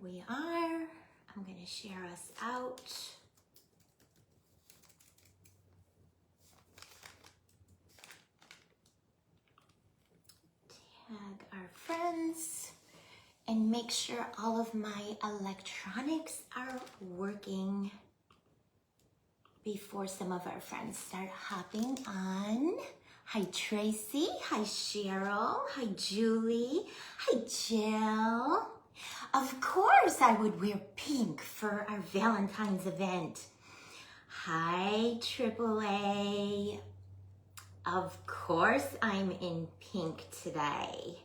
we are. I'm going to share us out. Tag our friends and make sure all of my electronics are working before some of our friends start hopping on. Hi Tracy, hi Cheryl, hi Julie, hi Jill. Of course I would wear pink for our Valentine's event. Hi AAA. Of course I'm in pink today.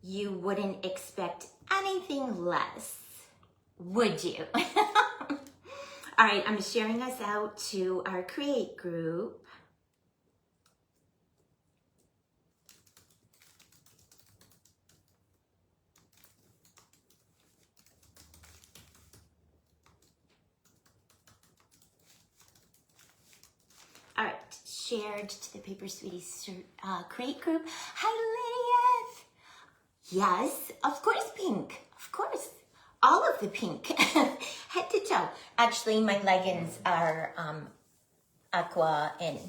You wouldn't expect anything less, would you? All right, I'm sharing us out to our Create group. All right, shared to the Paper Sweeties Create group. Hi, Lydia. Yes, of course, pink. Of course, all of the pink, head to toe. Actually, my leggings are aqua and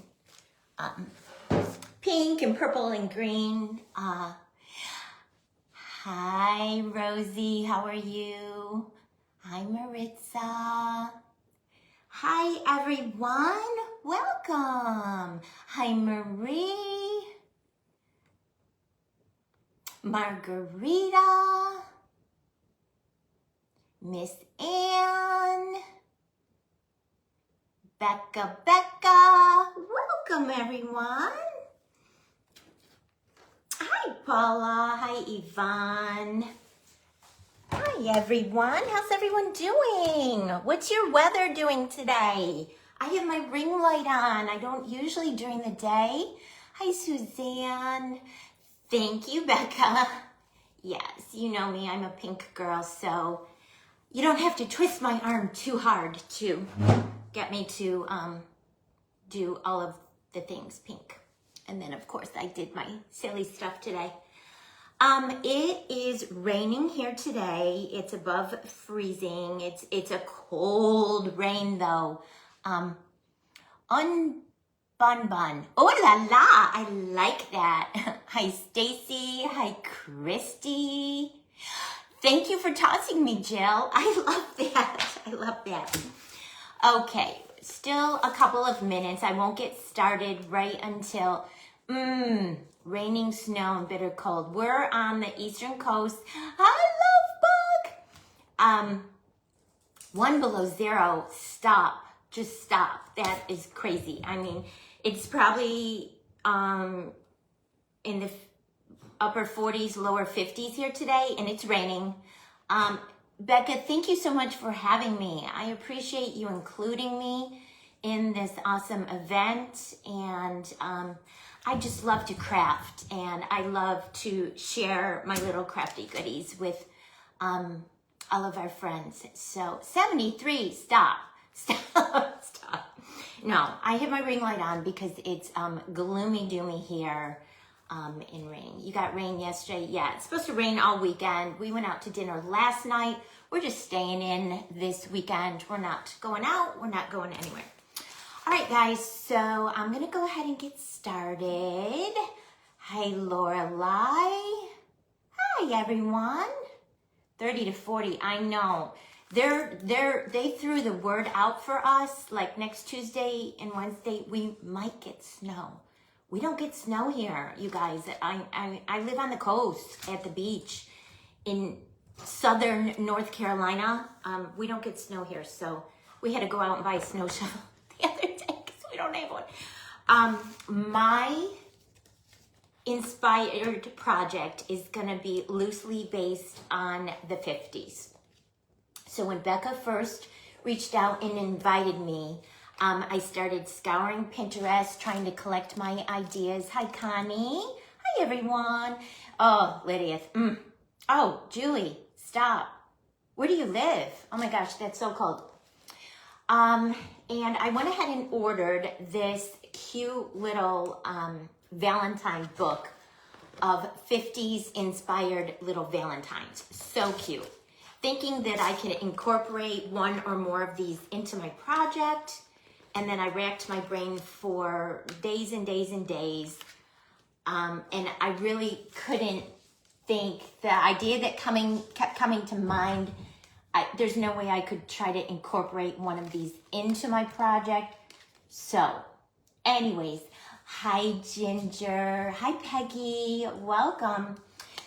pink and purple and green. Hi, Rosie. How are you? Hi, Maritza. Hi, everyone. Welcome. Hi, Marie. Margarita. Miss Ann. Becca. Welcome, everyone. Hi, Paula. Hi, Yvonne. Hi, everyone. How's everyone doing? What's your weather doing today? I have my ring light on. I don't usually during the day. Hi, Suzanne. Thank you, Becca. Yes, you know me. I'm a pink girl, so you don't have to twist my arm too hard to get me to do all of the things pink. And then, of course, I did my silly stuff today. It is raining here today. It's above freezing. It's a cold rain though. Bun. Oh la la, I like that. Hi Stacy, hi Christy. Thank you for tossing me, Jill. I love that. Okay, still a couple of minutes. I won't get started right until raining, snow, and bitter cold. We're on the eastern coast. I love bug. 1 below 0. Stop. Just stop. That is crazy. I mean, it's probably in the upper 40s, lower 50s here today, and it's raining. Becca, thank you so much for having me. I appreciate you including me in this awesome event, and I just love to craft, and I love to share my little crafty goodies with all of our friends. So 73, stop. No, I have my ring light on because it's gloomy doomy here in rain. You got rain yesterday? Yeah, it's supposed to rain all weekend. We went out to dinner last night. We're just staying in this weekend. We're not going out. We're not going anywhere. All right, guys, so I'm going to go ahead and get started. Hi, Lorelei. Hi, everyone. 30 to 40, I know. They threw the word out for us, like next Tuesday and Wednesday, we might get snow. We don't get snow here, you guys. I live on the coast at the beach in southern North Carolina. We don't get snow here, so we had to go out and buy a snow shovel the other day because we don't have one. My inspired project is gonna be loosely based on the 50s. So when Becca first reached out and invited me, I started scouring Pinterest, trying to collect my ideas. Hi, Connie. Hi, everyone. Oh, Lydia. Oh, Julie, stop. Where do you live? Oh my gosh, that's so cold. And I went ahead and ordered this cute little Valentine book of 50s inspired little Valentines. So cute. Thinking that I could incorporate one or more of these into my project. And then I racked my brain for days and days and days. And I really couldn't think, the idea that kept coming to mind, there's no way I could try to incorporate one of these into my project. So anyways, hi Ginger, hi Peggy, welcome.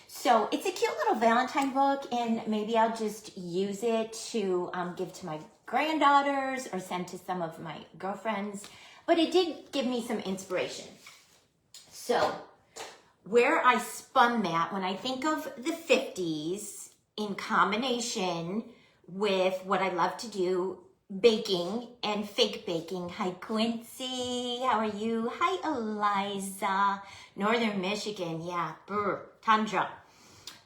So it's a cute little Valentine book, and maybe I'll just use it to give to my granddaughters or send to some of my girlfriends. But it did give me some inspiration. So where I spun that, when I think of the 50s in combination with what I love to do, baking and fake baking. Hi Quincy, how are you? Hi Eliza, Northern Michigan, yeah, tundra.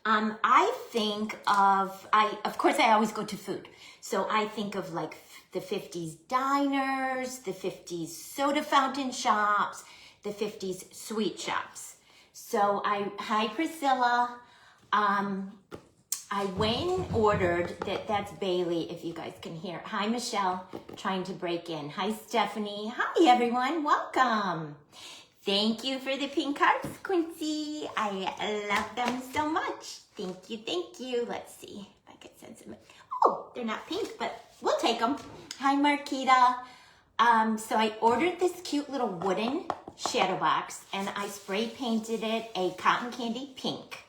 I think of course I always go to food. So I think of like the 50s diners, the 50s soda fountain shops, the 50s sweet shops. So hi Priscilla. I went and ordered, that's Bailey, if you guys can hear. Hi, Michelle, trying to break in. Hi, Stephanie. Hi, everyone. Welcome. Thank you for the pink hearts, Quincy. I love them so much. Thank you, thank you. Let's see if I can send some. Oh, they're not pink, but we'll take them. Hi, Marquita. So I ordered this cute little wooden shadow box, and I spray painted it a cotton candy pink.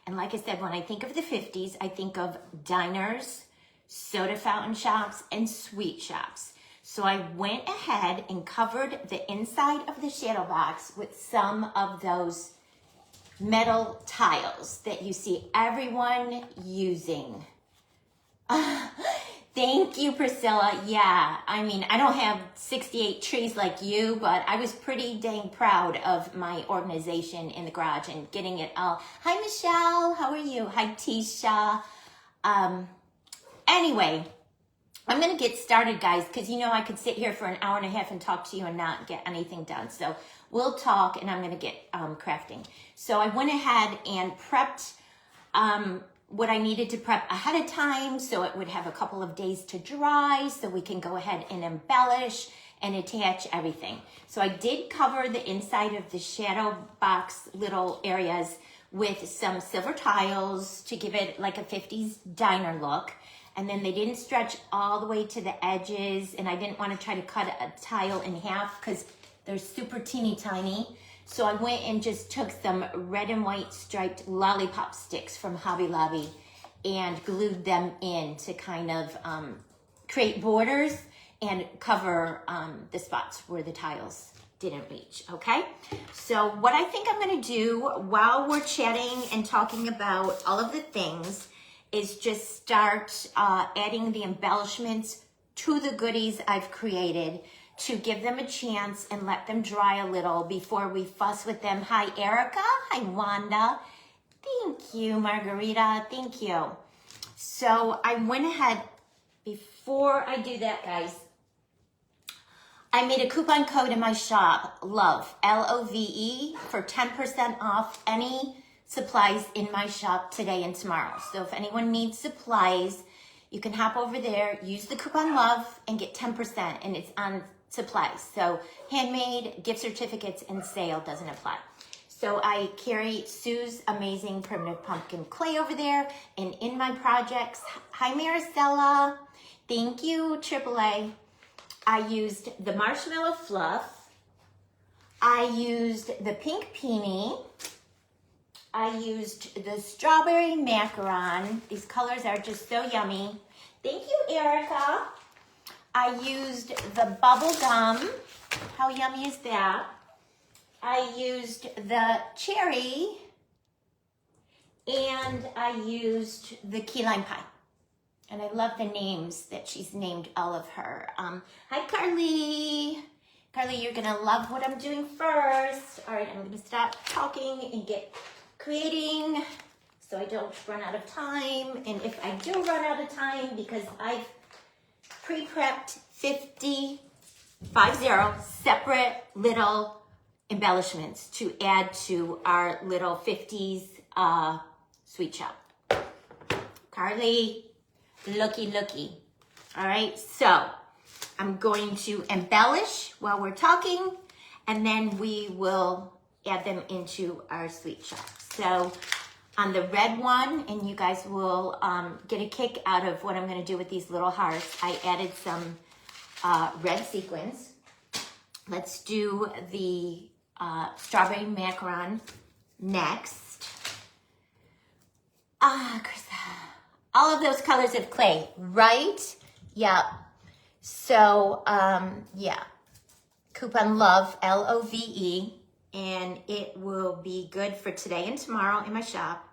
And like I said, when I think of the 50s, I think of diners, soda fountain shops, and sweet shops. So I went ahead and covered the inside of the shadow box with some of those metal tiles that you see everyone using. Thank you, Priscilla. Yeah, I mean, I don't have 68 trees like you, but I was pretty dang proud of my organization in the garage and getting it all. Hi, Michelle. How are you? Hi, Tisha. Anyway, I'm going to get started, guys, because you know I could sit here for an hour and a half and talk to you and not get anything done. So we'll talk, and I'm going to get crafting. So I went ahead and prepped what I needed to prep ahead of time so it would have a couple of days to dry so we can go ahead and embellish and attach everything. So I did cover the inside of the shadow box little areas with some silver tiles to give it like a 50s diner look. And then they didn't stretch all the way to the edges, and I didn't want to try to cut a tile in half because they're super teeny tiny. So I went and just took some red and white striped lollipop sticks from Hobby Lobby and glued them in to kind of create borders and cover the spots where the tiles didn't reach, okay? So what I think I'm gonna do while we're chatting and talking about all of the things is just start adding the embellishments to the goodies I've created to give them a chance and let them dry a little before we fuss with them. Hi, Erica. Hi, Wanda. Thank you, Margarita. Thank you. So I went ahead, before I do that, guys, I made a coupon code in my shop, LOVE, L-O-V-E, for 10% off any supplies in my shop today and tomorrow. So if anyone needs supplies, you can hop over there, use the coupon LOVE, and get 10%, and it's on supplies. So handmade, gift certificates, and sale doesn't apply. So I carry Sue's amazing primitive pumpkin clay over there, and in my projects, hi Maricela, thank you AAA. I used the marshmallow fluff, I used the pink peony, I used the strawberry macaron. These colors are just so yummy. Thank you, Erica. I used the bubble gum. How yummy is that? I used the cherry, and I used the key lime pie. And I love the names that she's named all of her. Hi, Carly. Carly, you're gonna love what I'm doing first. All right, I'm gonna stop talking and get creating so I don't run out of time. And if I do run out of time, because I've pre-prepped 50 separate little embellishments to add to our little 50s sweet shop. Carly, looky, looky. All right, so I'm going to embellish while we're talking, and then we will add them into our sweet shop. So on the red one, and you guys will get a kick out of what I'm gonna do with these little hearts, I added some red sequins. Let's do the strawberry macaron next. Chris, all of those colors of clay, right? Yeah. So, yeah. Coupon Love, Love, and it will be good for today and tomorrow in my shop.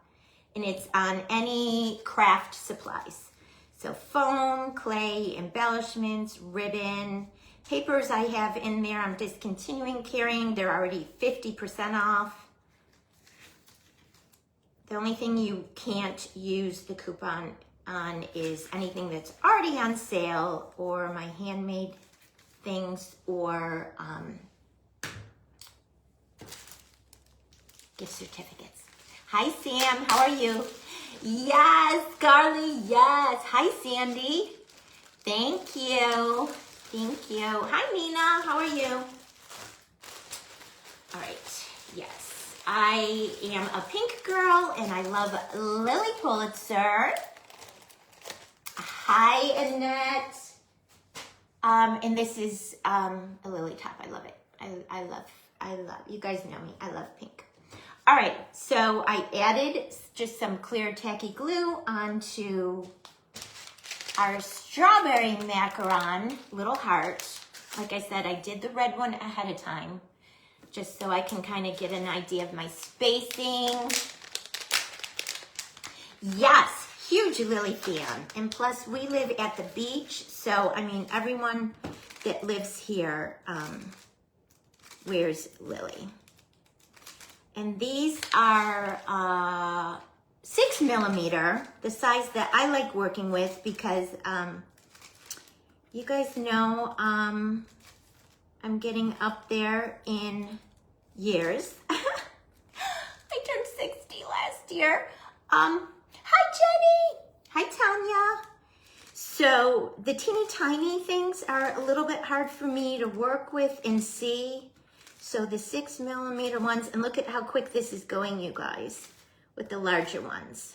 And it's on any craft supplies. So foam, clay, embellishments, ribbon, papers I have in there I'm discontinuing carrying. They're already 50% off. The only thing you can't use the coupon on is anything that's already on sale, or my handmade things, or gift certificates. Hi, Sam. How are you? Yes, Carly. Yes. Hi, Sandy. Thank you. Thank you. Hi, Nina. How are you? All right. Yes. I am a pink girl, and I love Lily Pulitzer. Hi, Annette. And this is a lily top. I love it. I love, you guys know me. I love pink. All right, so I added just some clear tacky glue onto our strawberry macaron little heart. Like I said, I did the red one ahead of time, just so I can kind of get an idea of my spacing. Yes, huge Lily fan. And plus, we live at the beach, so, I mean, everyone that lives here wears Lily. And these are 6mm, the size that I like working with, because you guys know I'm getting up there in years. I turned 60 last year. Hi, Jenny. Hi, Tanya. So the teeny tiny things are a little bit hard for me to work with and see. So the 6mm ones, and look at how quick this is going, you guys, with the larger ones.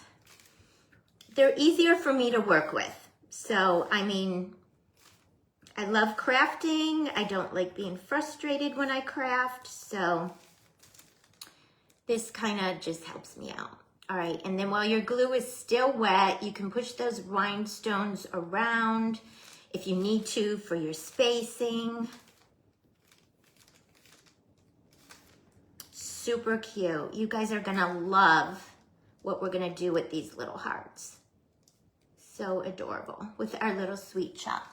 They're easier for me to work with. So, I mean, I love crafting. I don't like being frustrated when I craft. So this kind of just helps me out. All right, and then while your glue is still wet, you can push those rhinestones around if you need to for your spacing. Super cute. You guys are gonna love what we're gonna do with these little hearts. So adorable with our little sweet shop.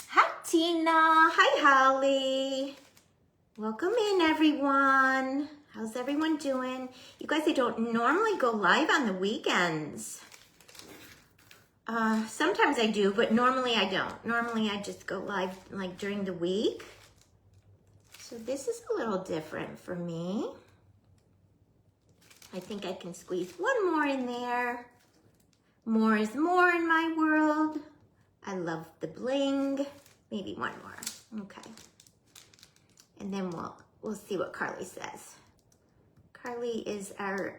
Hi, Tina. Hi, Holly. Welcome in, everyone. How's everyone doing? You guys, I don't normally go live on the weekends. Sometimes I do, but normally I don't. Normally I just go live like during the week. So this is a little different for me. I think I can squeeze one more in there. More is more in my world. I love the bling. Maybe one more. Okay. And then we'll see what Carly says. Carly is our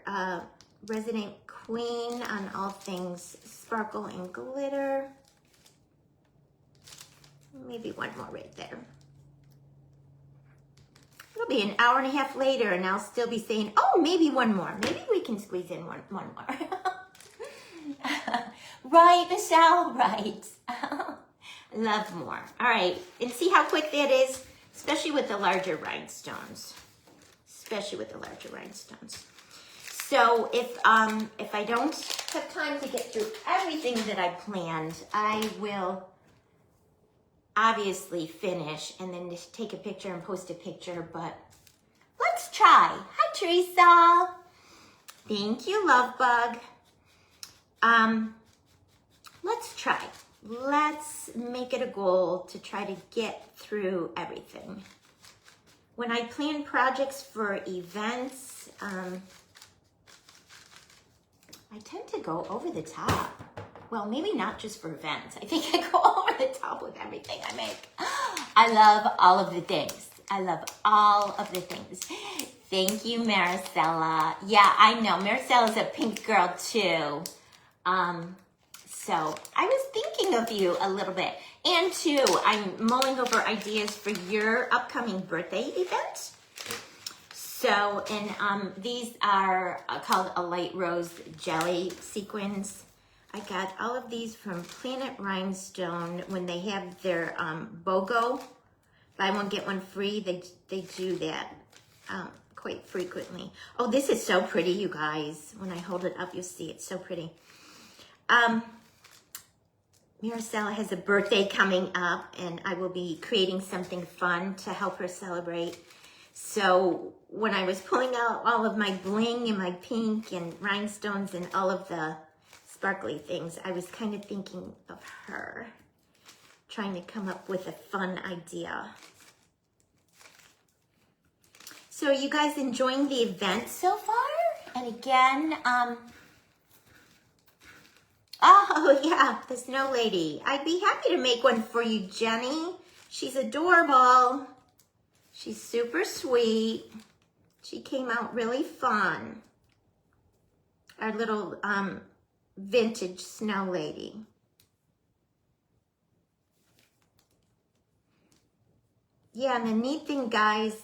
resident queen on all things sparkle and glitter. Maybe one more right there. It'll be an hour and a half later, and I'll still be saying, oh, maybe one more. Maybe we can squeeze in one more. Right, Michelle, right. Love more. All right, and see how quick that is, especially with the larger rhinestones. Especially with the larger rhinestones. So if I don't have time to get through everything that I planned, I will obviously finish and then just take a picture and post a picture, but let's try. Hi, Teresa. Thank you, Love Bug. Let's try. Let's make it a goal to try to get through everything. When I plan projects for events, I tend to go over the top. Well, maybe not just for events. I think I go over the top with everything I make. I love all of the things. I love all of the things. Thank you, Maricela. Yeah, I know. Maricella's a pink girl too. So I was thinking of you a little bit. And too, I'm mulling over ideas for your upcoming birthday event. So, and these are called a light rose jelly sequins. I got all of these from Planet Rhinestone when they have their BOGO, buy one, get one free. They do that quite frequently. Oh, this is so pretty, you guys. When I hold it up, you'll see it's so pretty. Maricela has a birthday coming up, and I will be creating something fun to help her celebrate. So when I was pulling out all of my bling and my pink and rhinestones and all of the sparkly things, I was kind of thinking of her, trying to come up with a fun idea. So are you guys enjoying the event so far? And again, oh yeah, the snow lady. I'd be happy to make one for you, Jenny. She's adorable. She's super sweet. She came out really fun. Our little vintage snow lady. Yeah, and the neat thing, guys,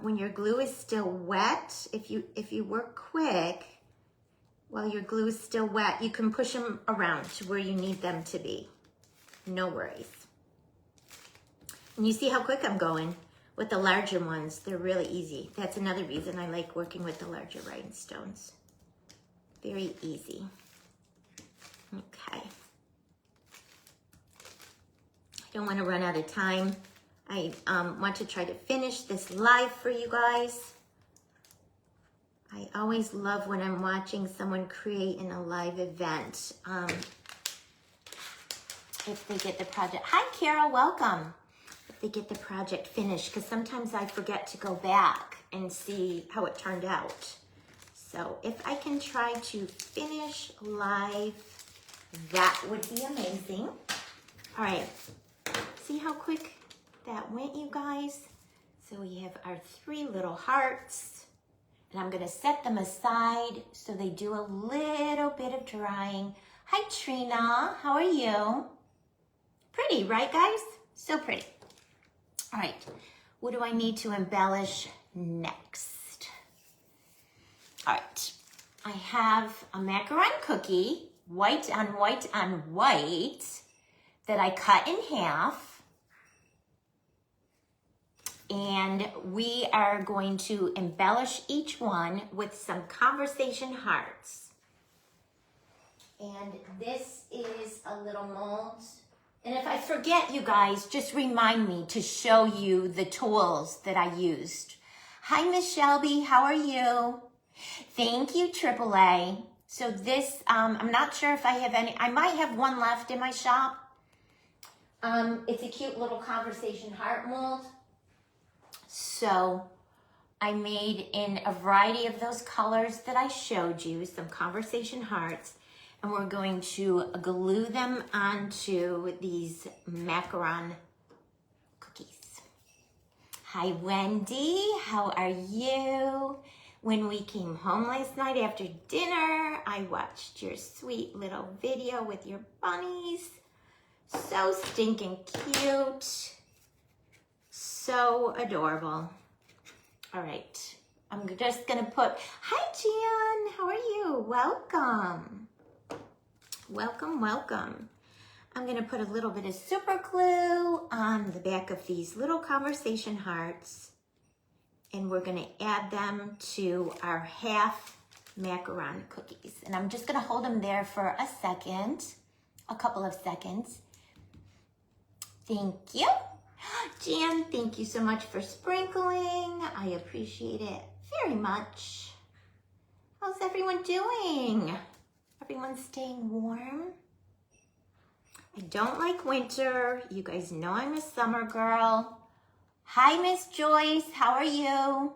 when your glue is still wet, if you work quick, while your glue is still wet, you can push them around to where you need them to be. No worries. And you see how quick I'm going with the larger ones. They're really easy. That's another reason I like working with the larger rhinestones. Very easy. Okay. I don't want to run out of time. I want to try to finish this live for you guys. I always love when I'm watching someone create in a live event. If they get the project. Hi, Carol, welcome. If they get the project finished, because sometimes I forget to go back and see how it turned out. So if I can try to finish live, that would be amazing. All right, see how quick that went, you guys? So we have our 3 little hearts. And I'm gonna set them aside so they do a little bit of drying. Hi, Trina, how are you? Pretty, right, guys? So pretty. All right, what do I need to embellish next? All right, I have a macaron cookie, white on white on white, that I cut in half. And we are going to embellish each one with some conversation hearts. And this is a little mold. And if I forget, you guys, just remind me to show you the tools that I used. Hi, Miss Shelby, how are you? Thank you, AAA. So this, I'm not sure if I have any, I might have one left in my shop. It's a cute little conversation heart mold. So I made in a variety of those colors that I showed you, some conversation hearts, and we're going to glue them onto these macaron cookies. Hi, Wendy, how are you? When we came home last night after dinner, I watched your sweet little video with your bunnies. So stinking cute. So adorable. All right, I'm just gonna put, hi Jan, how are you? Welcome. Welcome, welcome. I'm gonna put a little bit of super glue on the back of these little conversation hearts, and we're gonna add them to our half macaron cookies. And I'm just gonna hold them there for a second, a couple of seconds. Thank you. Jan, thank you so much for sprinkling. I appreciate it very much. How's everyone doing? Everyone staying warm? I don't like winter. You guys know I'm a summer girl. Hi, Miss Joyce. How are you?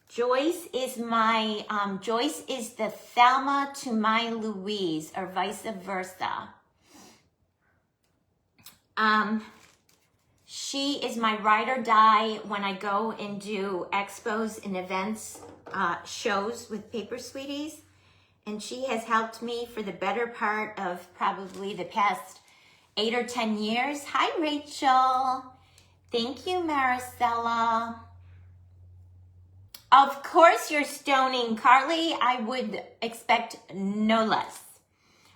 Joyce is my, Joyce is the Thelma to my Louise, or vice versa. She is my ride or die when I go and do expos and events, shows with Paper Sweeties. And she has helped me for the better part of probably the past 8 or 10 years. Hi, Rachel. Thank you, Maricela. Of course you're stoning, Carly. I would expect no less.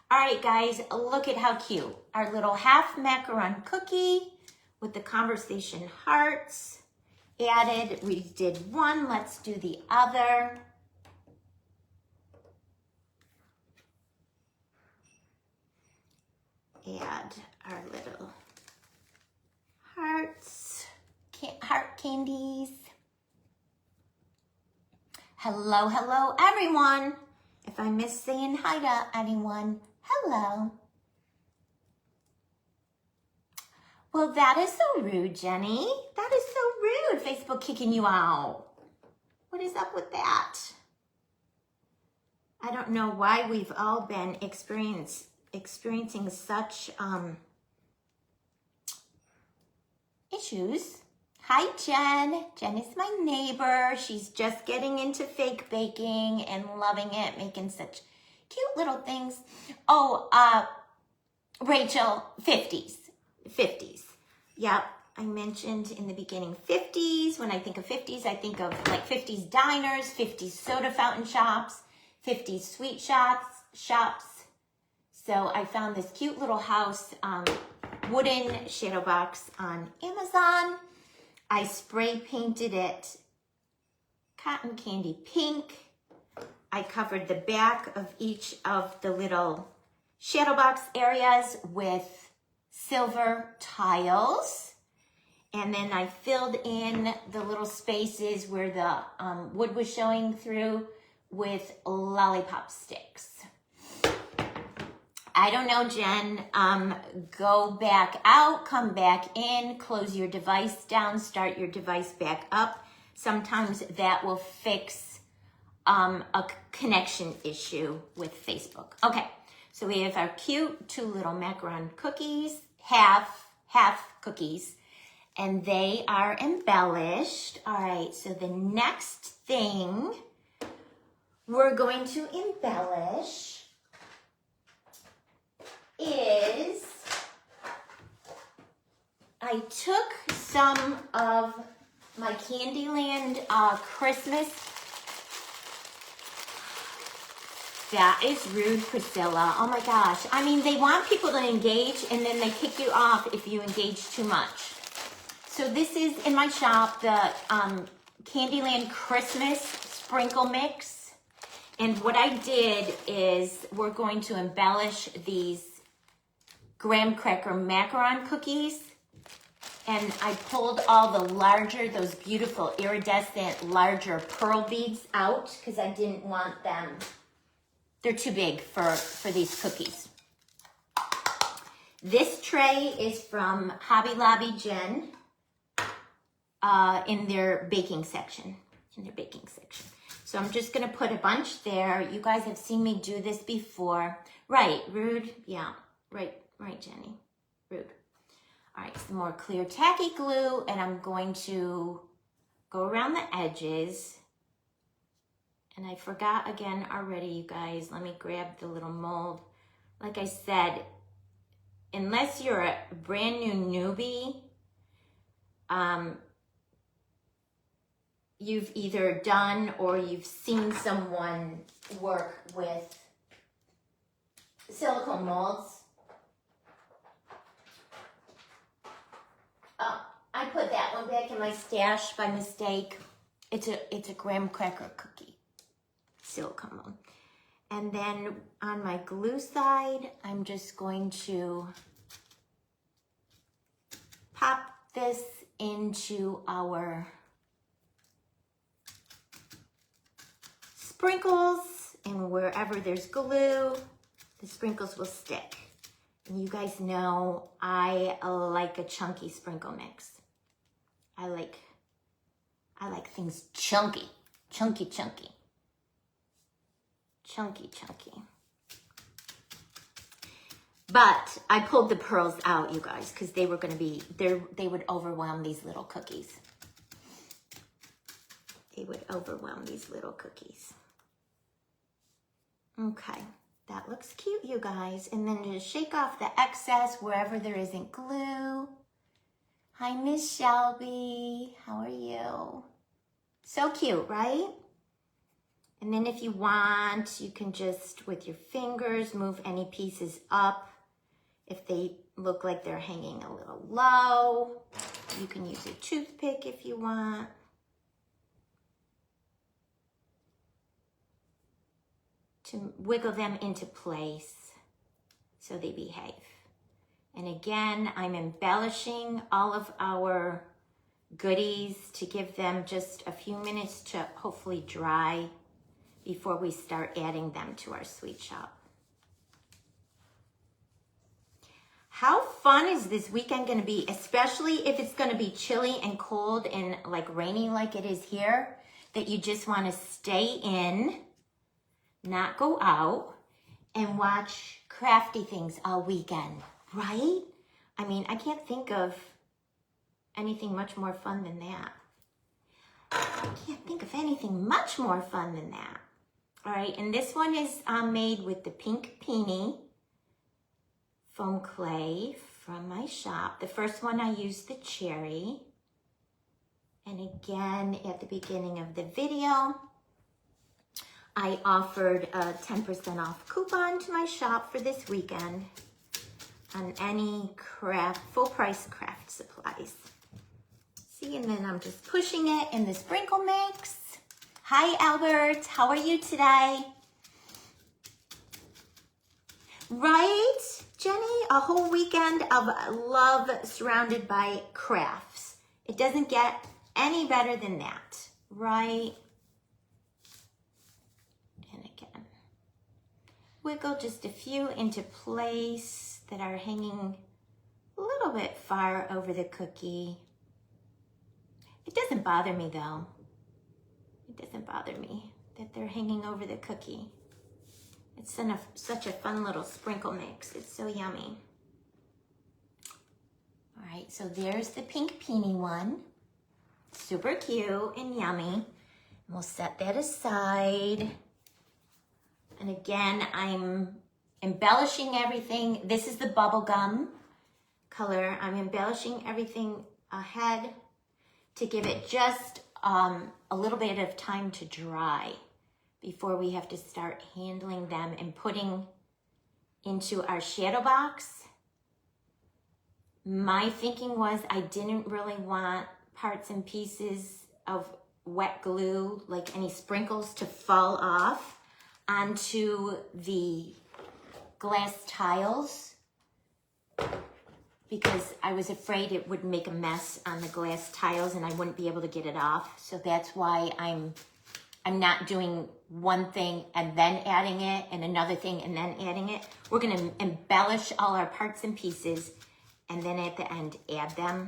All right, guys, look at how cute. Our little half macaron cookie with the conversation hearts added. We did one, let's do the other. Add our little hearts, heart candies. Hello, hello, everyone. If I miss saying hi to anyone, hello. Well, that is so rude, Jenny. That is so rude, Facebook kicking you out. What is up with that? I don't know why we've all been experiencing such issues. Hi, Jen. Jen is my neighbor. She's just getting into fake baking and loving it, making such cute little things. Oh, Rachel, 50's. 50's. Yep, I mentioned in the beginning 50's. When I think of 50's, I think of like 50's diners, 50's soda fountain shops, 50's sweet shops. So I found this cute little house, wooden shadow box on Amazon. I spray painted it cotton candy pink. I covered the back of each of the little shadow box areas with silver tiles. And then I filled in the little spaces where the wood was showing through with lollipop sticks. I don't know, Jen. Go back out, come back in, close your device down, start your device back up. Sometimes that will fix a connection issue with Facebook. Okay, so we have our cute 2 little macaron cookies, half cookies, and they are embellished. All right, so the next thing we're going to embellish is I took some of my Candyland Christmas. That is rude, Priscilla. Oh my gosh. I mean, they want people to engage and then they kick you off if you engage too much. So this is in my shop, the Candyland Christmas Sprinkle Mix. And what I did is we're going to embellish these graham cracker macaron cookies, and I pulled all the larger, those beautiful iridescent larger pearl beads out because I didn't want them. They're too big for these cookies. This tray is from Hobby Lobby Jen in their baking section. So I'm just gonna put a bunch there. You guys have seen me do this before. Right, rude, yeah, right, Jenny, rude. All right, some more clear tacky glue, and I'm going to go around the edges. And I forgot again already, you guys. Let me grab the little mold. Like I said, unless you're a brand new newbie, you've either done or you've seen someone work with silicone molds. I put that one back in my stash by mistake. It's a graham cracker cookie, silicone mold. And then on my glue side, I'm just going to pop this into our sprinkles, and wherever there's glue, the sprinkles will stick. You guys know I like a chunky sprinkle mix. I like things chunky, chunky. But I pulled the pearls out, you guys, because they were going to be, they would overwhelm these little cookies. They would overwhelm these little cookies. Okay, that looks cute, you guys. And then just shake off the excess wherever there isn't glue. Hi, Miss Shelby. How are you? So cute, right? And then if you want, you can just, with your fingers, move any pieces up. If they look like they're hanging a little low, you can use a toothpick if you want. To wiggle them into place so they behave. And again, I'm embellishing all of our goodies to give them just a few minutes to hopefully dry before we start adding them to our sweet shop. How fun is this weekend going to be, especially if it's going to be chilly and cold and like rainy like it is here, that you just want to stay in, not go out, and watch crafty things all weekend, right? I mean, I can't think of anything much more fun than that. I can't think of anything much more fun than that. All right, and this one is made with the pink peony foam clay from my shop. The first one I used the cherry. And again, at the beginning of the video, I offered a 10% off coupon to my shop for this weekend on any craft, full price craft supplies. See, and then I'm just pushing it in the sprinkle mix. Hi, Albert. How are you today? Right, Jenny? A whole weekend of love surrounded by crafts. It doesn't get any better than that, right? And again, wiggle just a few into place that are hanging a little bit far over the cookie. It doesn't bother me though. It doesn't bother me that they're hanging over the cookie. It's such a fun little sprinkle mix. It's so yummy. All right, so there's the pink peony one. Super cute and yummy. And we'll set that aside. And again, I'm embellishing everything. This is the bubblegum color. I'm embellishing everything ahead to give it just a little bit of time to dry before we have to start handling them and putting into our shadow box. My thinking was I didn't really want parts and pieces of wet glue, like any sprinkles, to fall off onto the glass tiles because I was afraid it would make a mess on the glass tiles and I wouldn't be able to get it off. So that's why I'm not doing one thing and then adding it and another thing and then adding it. We're gonna embellish all our parts and pieces and then at the end add them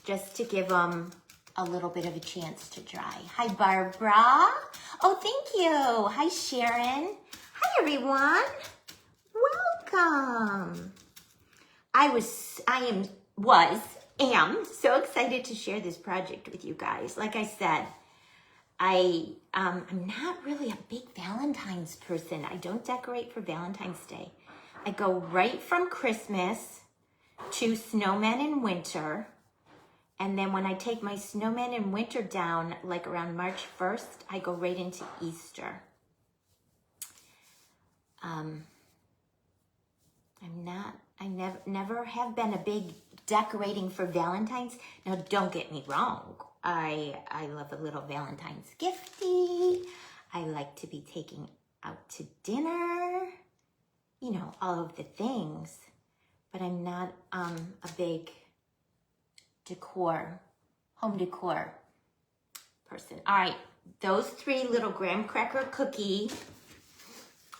just to give them a little bit of a chance to dry. Hi, Barbara. Oh, thank you. Hi, Sharon. Hi, everyone. Welcome. I am so excited to share this project with you guys. Like I said, I'm not really a big Valentine's person. I don't decorate for Valentine's Day. I go right from Christmas to snowmen in winter. And then when I take my snowmen in winter down, like around March 1st, I go right into Easter. I never have been a big decorating for Valentine's. Now, don't get me wrong. I love a little Valentine's gifty. I like to be taking out to dinner. You know, all of the things. But I'm not a big home decor person. All right, those 3 little graham cracker cookie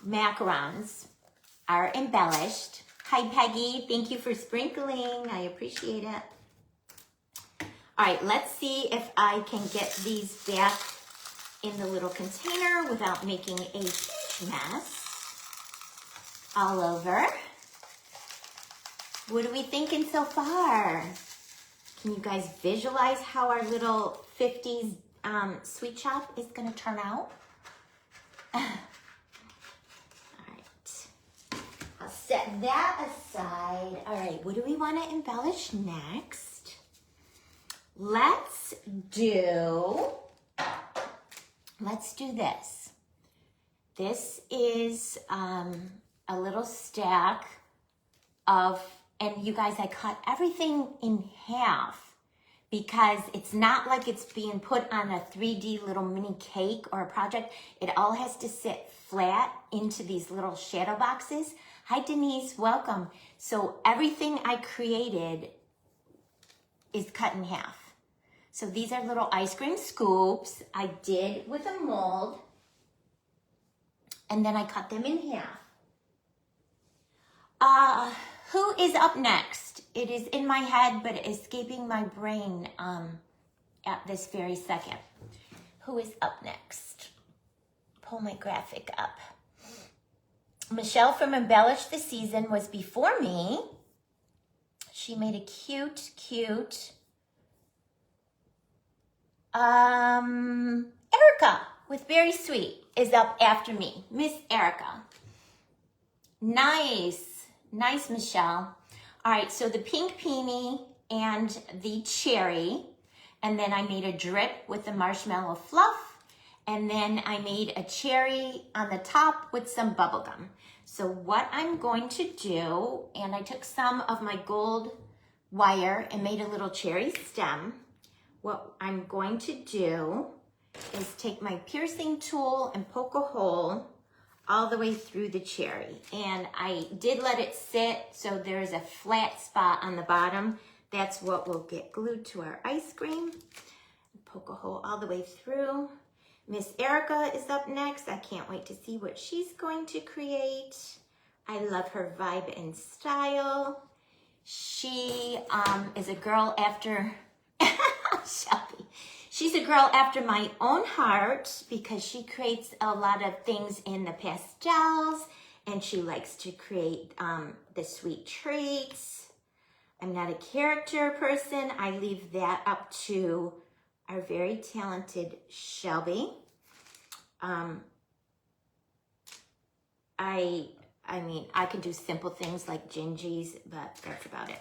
macarons are embellished. Hi, Peggy. Thank you for sprinkling. I appreciate it. All right, let's see if I can get these back in the little container without making a huge mess all over. What are we thinking so far? Can you guys visualize how our little 50s sweet shop is gonna turn out? All right, I'll set that aside. All right, what do we wanna embellish next? Let's do this. This is a little stack of, and you guys, I cut everything in half because it's not like it's being put on a 3D little mini cake or a project. It all has to sit flat into these little shadow boxes. Hi, Denise, welcome. So everything I created is cut in half. So these are little ice cream scoops I did with a mold, and then I cut them in half. Who is up next? It is in my head, but escaping my brain at this very second. Who is up next? Pull my graphic up. Michelle from Embellish the Season was before me. She made a cute Erica with Very Sweet is up after me. Miss Erica. Nice, Michelle. All right, so the pink peony and the cherry, and then I made a drip with the marshmallow fluff, and then I made a cherry on the top with some bubble gum. So what I'm going to do, and I took some of my gold wire and made a little cherry stem. What I'm going to do is take my piercing tool and poke a hole all the way through the cherry. And I did let it sit, so there's a flat spot on the bottom. That's what will get glued to our ice cream. Poke a hole all the way through. Miss Erica is up next. I can't wait to see what she's going to create. I love her vibe and style. She is a girl after Shelby. She's a girl after my own heart because she creates a lot of things in the pastels, and she likes to create the sweet treats. I'm not a character person. I leave that up to our very talented Shelby. I mean, I can do simple things like gingies, but that's about it.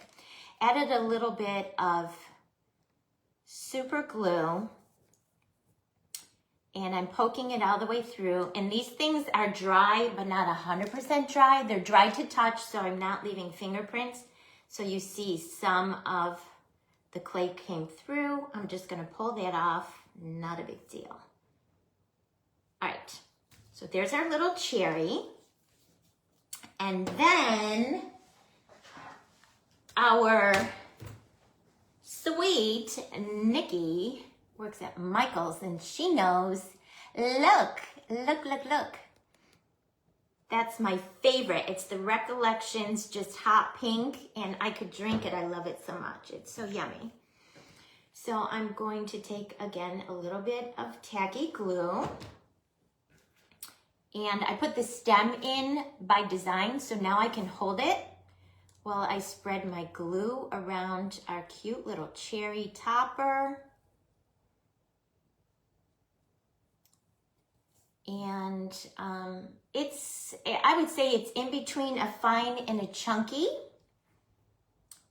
Added a little bit of super glue, and I'm poking it all the way through. And these things are dry, but not 100% dry. They're dry to touch, so I'm not leaving fingerprints. So you see some of the clay came through. I'm just gonna pull that off, not a big deal. All right, so there's our little cherry. And then our sweet Nikki works at Michael's, and she knows, look. That's my favorite. It's the Recollections, just hot pink, and I could drink it. I love it so much. It's so yummy. So I'm going to take, again, a little bit of tacky glue, and I put the stem in by design, so now I can hold it while I spread my glue around our cute little cherry topper. And I would say it's in between a fine and a chunky.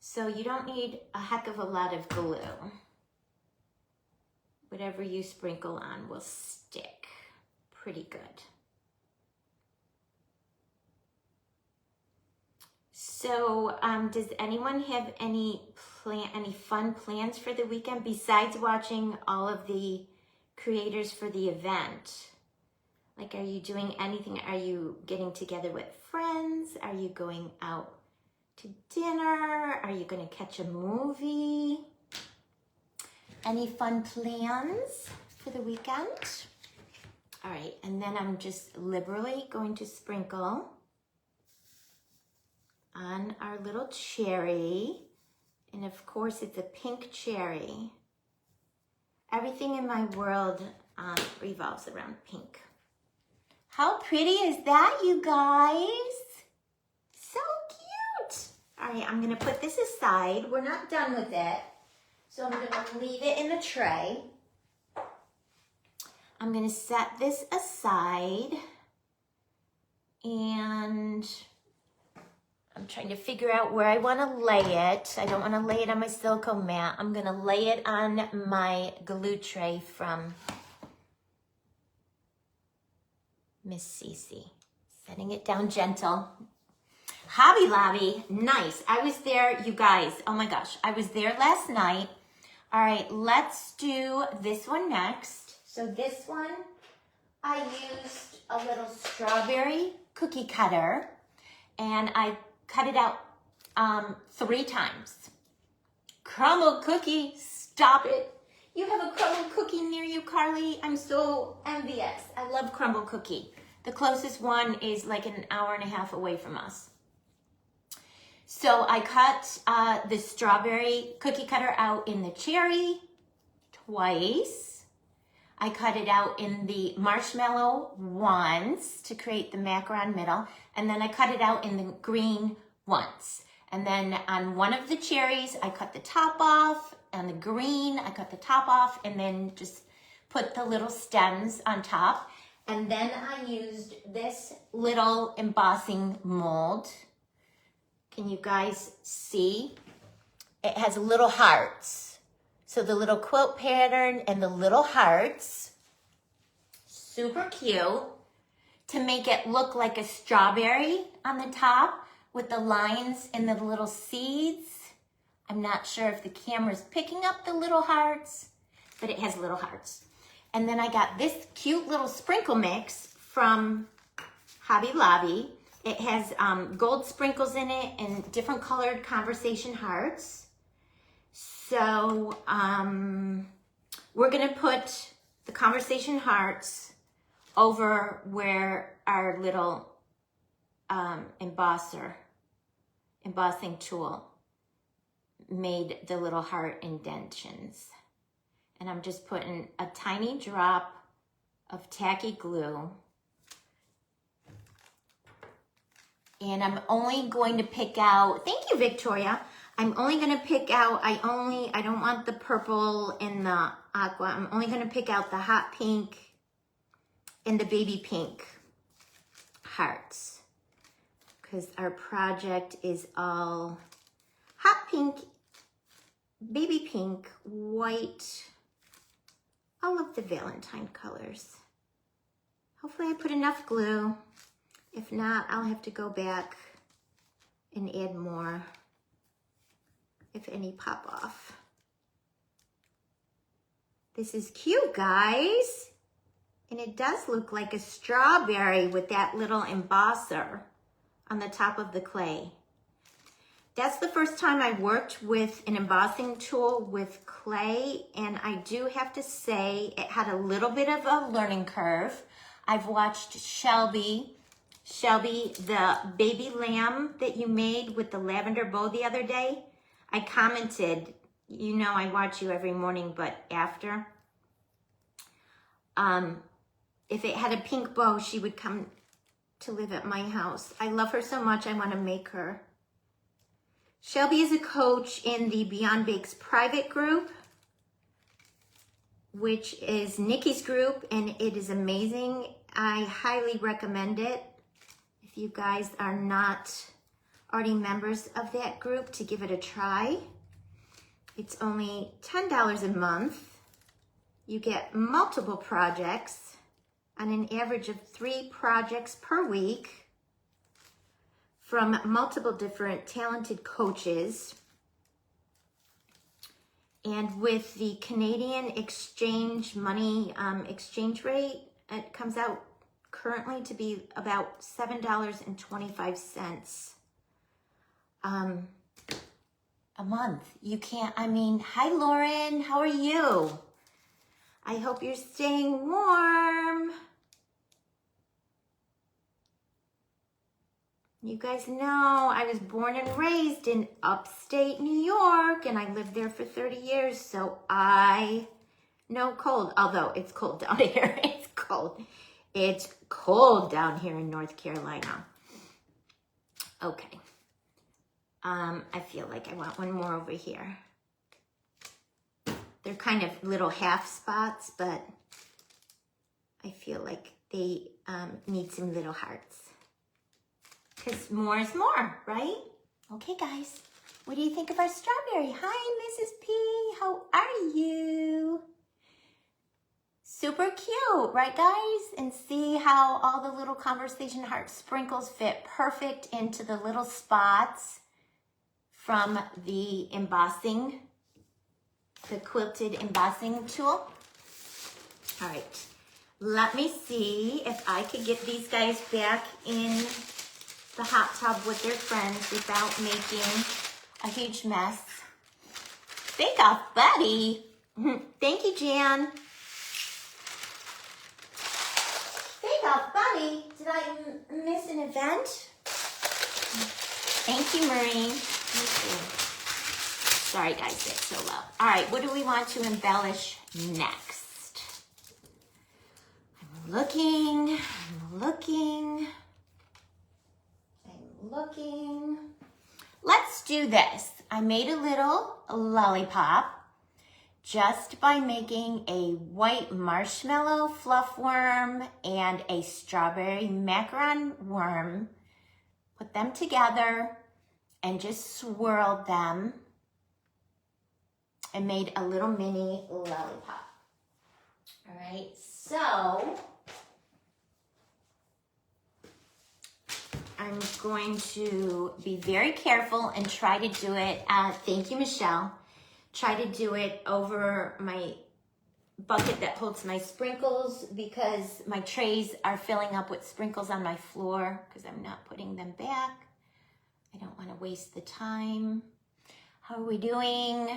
So you don't need a heck of a lot of glue. Whatever you sprinkle on will stick pretty good. So does anyone have any fun plans for the weekend besides watching all of the creators for the event? Like, are you doing anything? Are you getting together with friends? Are you going out to dinner? Are you going to catch a movie? Any fun plans for the weekend? All right, and then I'm just liberally going to sprinkle on our little cherry. And of course, it's a pink cherry. Everything in my world revolves around pink. How pretty is that, you guys? So cute. All right, I'm gonna put this aside. We're not done with it. So I'm gonna leave it in the tray. I'm gonna set this aside, and I'm trying to figure out where I wanna lay it. I don't wanna lay it on my silicone mat. I'm gonna lay it on my glue tray from Miss Cece. Setting it down gentle. Hobby Lobby, nice. I was there, you guys. Oh my gosh, I was there last night. All right, let's do this one next. So this one, I used a little strawberry cookie cutter, and I cut it out 3 times. Crumble cookie, stop it. You have a crumble cookie near you, Carly? I'm so envious. I love crumble cookie. The closest one is like an hour and a half away from us. So I cut the strawberry cookie cutter out in the cherry twice. I cut it out in the marshmallow once to create the macaron middle. And then I cut it out in the green once. And then on one of the cherries, I cut the top off. On the green, I cut the top off and then just put the little stems on top. And then I used this little embossing mold. Can you guys see? It has little hearts. So the little quilt pattern and the little hearts, super cute, to make it look like a strawberry on the top with the lines and the little seeds. I'm not sure if the camera's picking up the little hearts, but it has little hearts. And then I got this cute little sprinkle mix from Hobby Lobby. It has gold sprinkles in it and different colored conversation hearts. So we're gonna put the conversation hearts over where our little embossing tool made the little heart indentions. And I'm just putting a tiny drop of tacky glue. And I'm only going to pick out, thank you, Victoria. I'm only gonna pick out, I don't want the purple and the aqua. I'm only gonna pick out the hot pink and the baby pink hearts, because our project is all hot pink, baby pink, white, all of the Valentine colors. Hopefully I put enough glue. If not, I'll have to go back and add more if any pop off. This is cute, guys. And it does look like a strawberry with that little embosser on the top of the clay. That's the first time I worked with an embossing tool with clay, and I do have to say it had a little bit of a learning curve. I've watched Shelby, the baby lamb that you made with the lavender bow the other day. I commented, you know I watch you every morning, but after. If it had a pink bow, she would come to live at my house. I love her so much, I want to make her. Shelby is a coach in the Beyond Bakes private group, which is Nikki's group, and it is amazing. I highly recommend it. If you guys are not already members of that group, to give it a try. It's only $10 a month. You get multiple projects on an average of 3 projects per week from multiple different talented coaches. And with the Canadian exchange money exchange rate, it comes out currently to be about $7.25 a month. You can't, I mean, hi Lauren, how are you? I hope you're staying warm. You guys know I was born and raised in upstate New York, and I lived there for 30 years, so I know cold, although it's cold down here. It's cold. It's cold down here in North Carolina. Okay. I feel like I want one more over here. They're kind of little half spots, but I feel like they need some little hearts. Because more is more, right? Okay, guys. What do you think of our strawberry? Hi, Mrs. P. How are you? Super cute, right, guys? And see how all the little conversation heart sprinkles fit perfect into the little spots from the embossing, the quilted embossing tool. All right. Let me see if I could get these guys back in the hot tub with their friends without making a huge mess. Bake Off Buddy. Thank you, Jan. Bake Off Buddy. Did I miss an event? Thank you, Marie. Thank you. Sorry, guys, it's so low. All right, what do we want to embellish next? I'm looking. Let's do this. I made a little lollipop just by making a white marshmallow fluff worm and a strawberry macaron worm. Put them together and just swirled them and made a little mini lollipop. All right, so I'm going to be very careful and try to do it, thank you, Michelle. Try to do it over my bucket that holds my sprinkles because my trays are filling up with sprinkles on my floor because I'm not putting them back. I don't want to waste the time. How are we doing?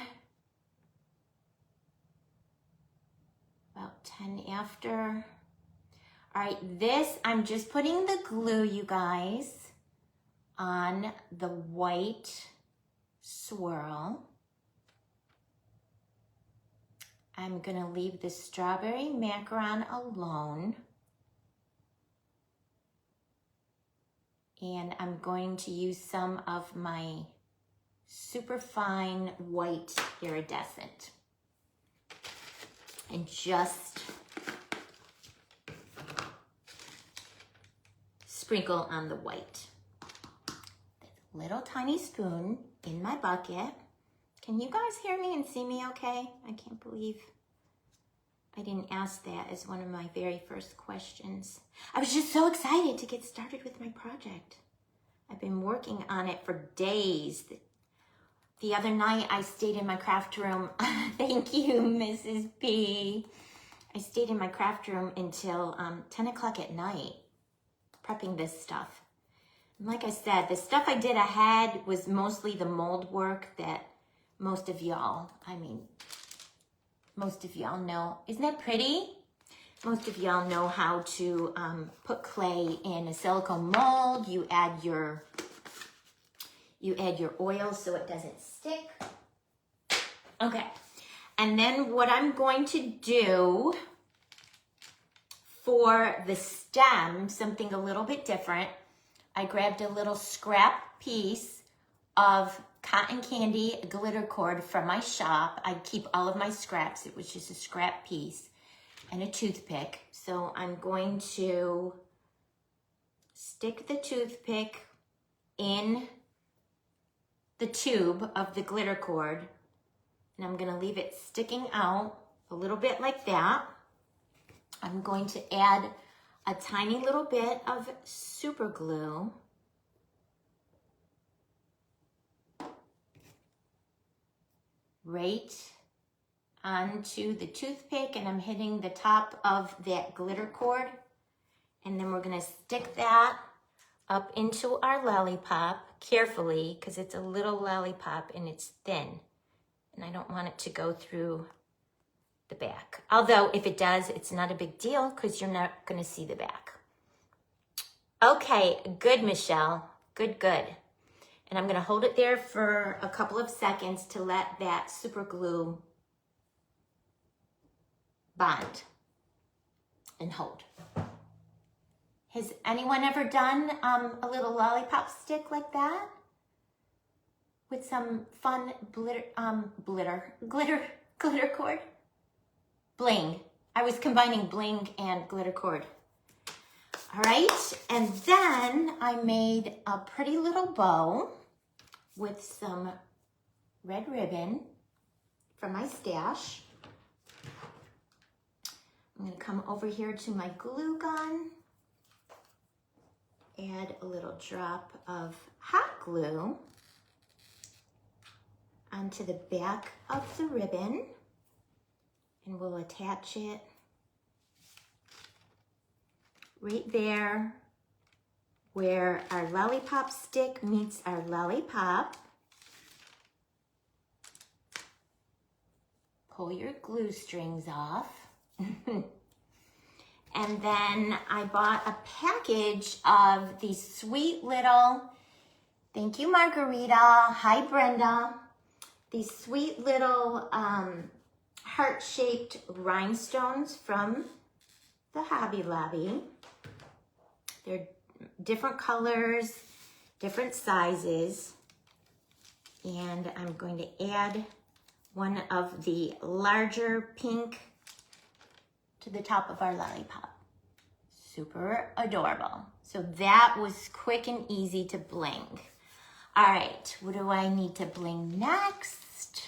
About 10 after. All right, this, I'm just putting the glue, you guys, on the white swirl. I'm gonna leave the strawberry macaron alone. And I'm going to use some of my super fine white iridescent. And just sprinkle on the white. Little tiny spoon in my bucket. Can you guys hear me and see me okay? I can't believe I didn't ask that as one of my very first questions. I was just so excited to get started with my project. I've been working on it for days. The other night I stayed in my craft room. Thank you, Mrs. P. I stayed in my craft room until 10 o'clock at night, prepping this stuff. And like I said, the stuff I did ahead was mostly the mold work that most of y'all know. Isn't that pretty? Most of y'all know how to put clay in a silicone mold. You add your oil so it doesn't stick. Okay, and then what I'm going to do for the stem, something a little bit different. I grabbed a little scrap piece of cotton candy glitter cord from my shop. I keep all of my scraps. It was just a scrap piece and a toothpick. So I'm going to stick the toothpick in the tube of the glitter cord, and I'm going to leave it sticking out a little bit like that. I'm going to add a tiny little bit of super glue. Right onto the toothpick, and I'm hitting the top of that glitter cord. And then we're gonna stick that up into our lollipop carefully because it's a little lollipop and it's thin. And I don't want it to go through the back. Although if it does, it's not a big deal because you're not gonna see the back. Okay, good, Michelle. Good, good. And I'm gonna hold it there for a couple of seconds to let that super glue bond and hold. Has anyone ever done a little lollipop stick like that? With some fun glitter cord? Bling. I was combining bling and glitter cord. All right, and then I made a pretty little bow with some red ribbon from my stash. I'm gonna come over here to my glue gun, add a little drop of hot glue onto the back of the ribbon, and we'll attach it right there where our lollipop stick meets our lollipop. Pull your glue strings off. And then I bought a package of these sweet little, thank you Margarita, hi Brenda, these sweet little heart-shaped rhinestones from the Hobby Lobby. They're different colors, different sizes, and I'm going to add one of the larger pink to the top of our lollipop. Super adorable. So that was quick and easy to bling. All right, what do I need to bling next?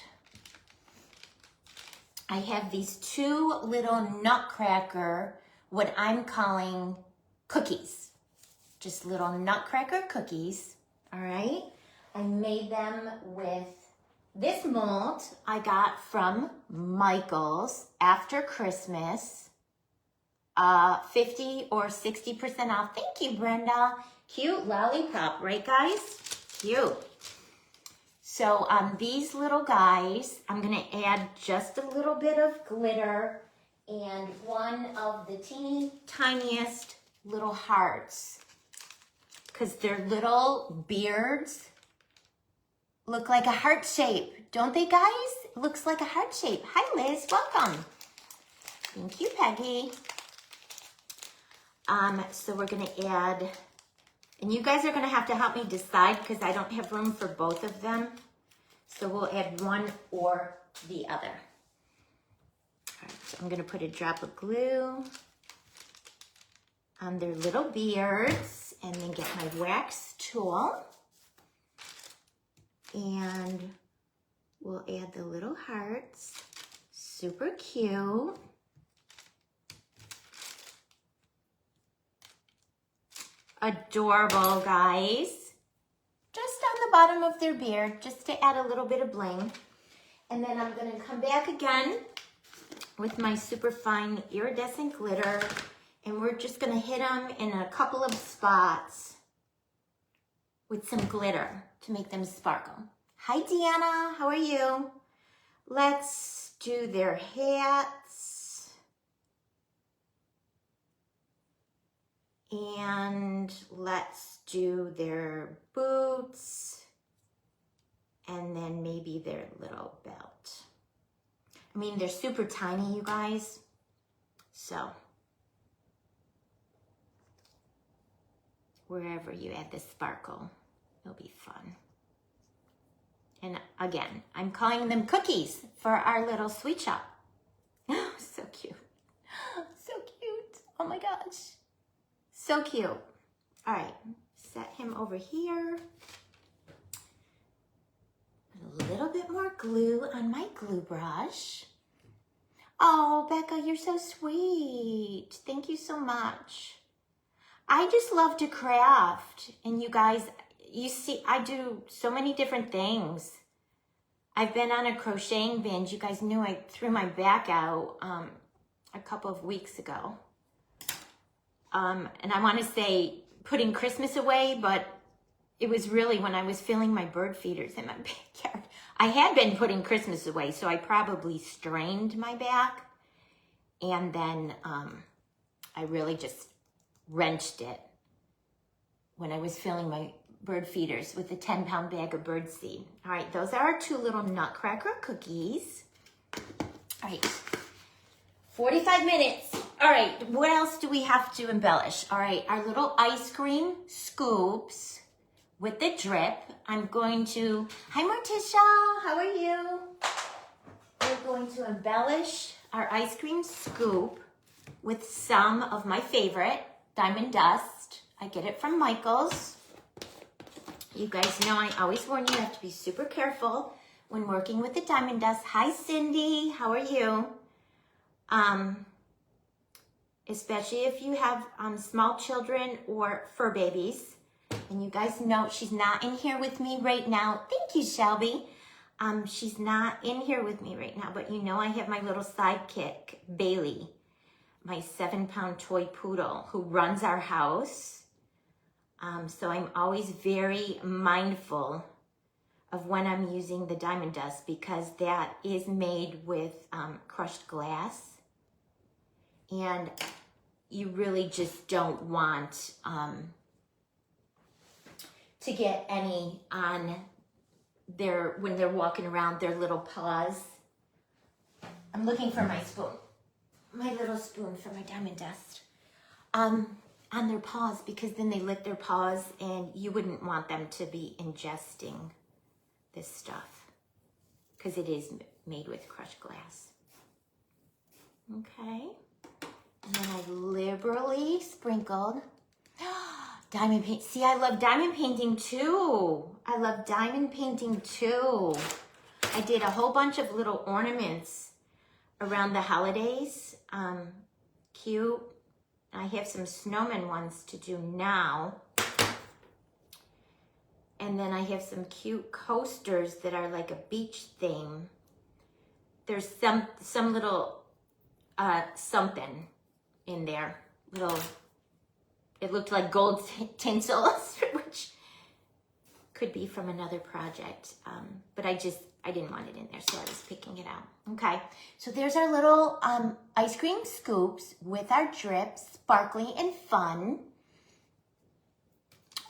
I have these two little nutcracker, what I'm calling cookies. Just little nutcracker cookies, all right? I made them with this mold I got from Michael's after Christmas. 50 or 60% off. Thank you, Brenda. Cute lollipop, right guys? Cute. So these little guys, I'm gonna add just a little bit of glitter and one of the teeny tiniest little hearts, because their little beards look like a heart shape, don't they guys? It looks like a heart shape. Hi Liz, welcome. Thank you, Peggy. So we're gonna add, and you guys are gonna have to help me decide because I don't have room for both of them. So we'll add one or the other. All right, so I'm gonna put a drop of glue on their little beards and then get my wax tool. And we'll add the little hearts. Super cute. Adorable, guys. Just on the bottom of their beard, just to add a little bit of bling. And then I'm gonna come back again with my super fine iridescent glitter, and we're just gonna hit them in a couple of spots with some glitter to make them sparkle. Hi, Deanna, how are you? Let's do their hats. And let's do their boots. And then maybe their little belt. I mean, they're super tiny, you guys. So, wherever you add the sparkle, it'll be fun. And again, I'm calling them cookies for our little sweet shop. Oh, so cute. So cute. Oh my gosh. So cute. All right, set him over here. Put a little bit more glue on my glue brush. Oh, Becca, you're so sweet. Thank you so much. I just love to craft. And you guys, you see, I do so many different things. I've been on a crocheting binge. You guys knew I threw my back out a couple of weeks ago. And I want to say putting Christmas away, but it was really when I was filling my bird feeders in my backyard. I had been putting Christmas away, so I probably strained my back. And then I really just wrenched it when I was filling my bird feeders with a 10-pound bag of bird seed. All right, those are our 2 little nutcracker cookies. All right, 45 minutes. All right, what else do we have to embellish? All right, our little ice cream scoops with the drip. I'm going to, hi Morticia, how are you? We're going to embellish our ice cream scoop with some of my favorite diamond dust. I get it from Michael's. You guys know I always warn you have to be super careful when working with the diamond dust. Hi Cindy, how are you? Especially if you have small children or fur babies. And you guys know she's not in here with me right now. Thank you, Shelby. She's not in here with me right now, but you know I have my little sidekick, Bailey, my 7-pound toy poodle who runs our house. So I'm always very mindful of when I'm using the diamond dust because that is made with crushed glass. And you really just don't want to get any on their, when they're walking around, their little paws. I'm looking for my spoon, my little spoon for my diamond dust. On their paws, because then they lick their paws and you wouldn't want them to be ingesting this stuff because it is made with crushed glass. Okay. And then I liberally sprinkled diamond paint. See, I love diamond painting too. I love diamond painting too. I did a whole bunch of little ornaments around the holidays. Cute. I have some snowman ones to do now. And then I have some cute coasters that are like a beach theme. There's some little something in there. Little, it looked like gold tinsel, which could be from another project. But I didn't want it in there, so I was picking it out. Okay, so there's our little ice cream scoops with our drips, sparkly and fun.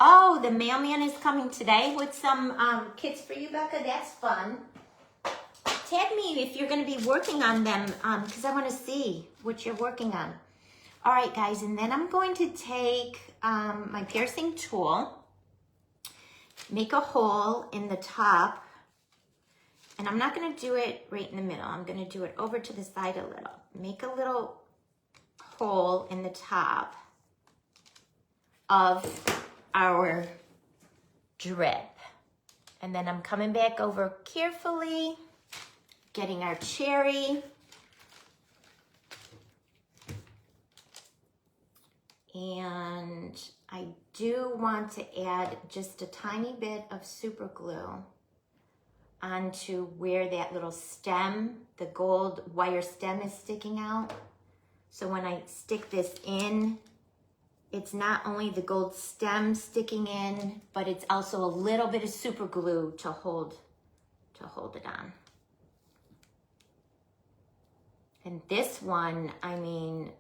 Oh, the mailman is coming today with some kits for you, Becca. That's fun. Tag me if you're going to be working on them because I want to see what you're working on. All right, guys, and then I'm going to take my piercing tool, make a hole in the top, and I'm not going to do it right in the middle. I'm going to do it over to the side a little. Make a little hole in the top of our drip. And then I'm coming back over carefully, getting our cherry. And I do want to add just a tiny bit of super glue onto where that little stem, the gold wire stem is sticking out. So when I stick this in, it's not only the gold stem sticking in, but it's also a little bit of super glue to hold it on. And this one, I mean,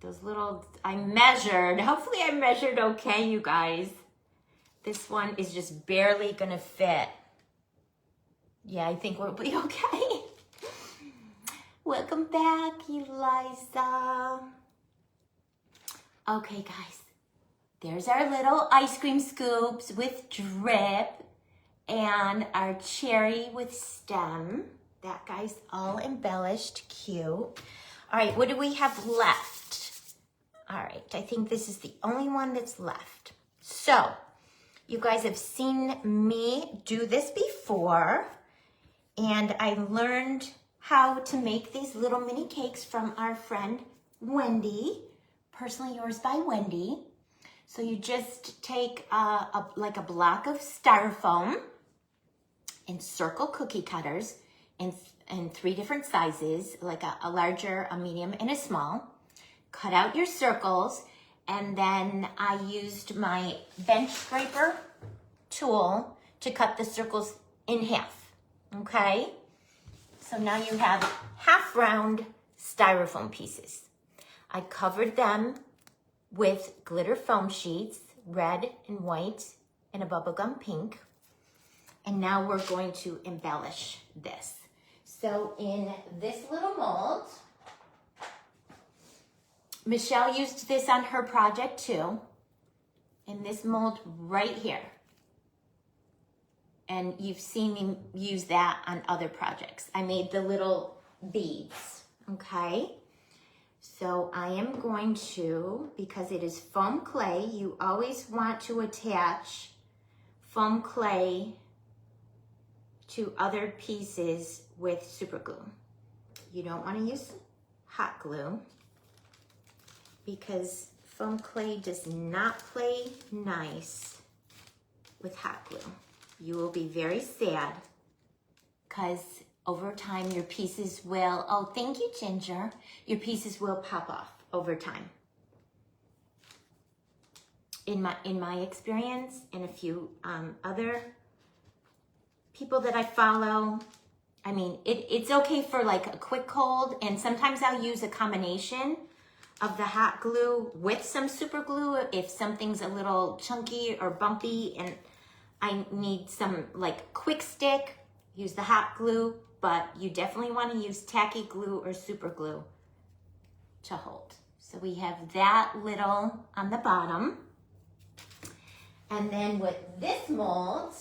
those little, I measured, hopefully I measured okay, you guys. This one is just barely gonna fit. Yeah, I think we'll be okay. Welcome back, Eliza. Okay, guys, there's our little ice cream scoops with drip and our cherry with stem. That guy's all embellished, cute. All right, what do we have left? All right, I think this is the only one that's left. So, you guys have seen me do this before, and I learned how to make these little mini cakes from our friend Wendy, personally yours by Wendy. So you just take like a block of styrofoam and circle cookie cutters in 3 different sizes, like a larger, a medium, and a small. Cut out your circles, and then I used my bench scraper tool to cut the circles in half, okay? So now you have half round styrofoam pieces. I covered them with glitter foam sheets, red and white in a bubblegum pink. And now we're going to embellish this. So in this little mold, Michelle used this on her project too, in this mold right here. And you've seen me use that on other projects. I made the little beads, okay? So I am going to, because it is foam clay, you always want to attach foam clay to other pieces with super glue. You don't want to use hot glue because foam clay does not play nice with hot glue. You will be very sad because over time your pieces will, oh, thank you, Ginger. Your pieces will pop off over time. In my experience, and a few other people that I follow, I mean, it's okay for like a quick cold, and sometimes I'll use a combination of the hot glue with some super glue if something's a little chunky or bumpy and I need some like quick stick, use the hot glue, but you definitely want to use tacky glue or super glue to hold. So we have that little on the bottom. And then with this mold,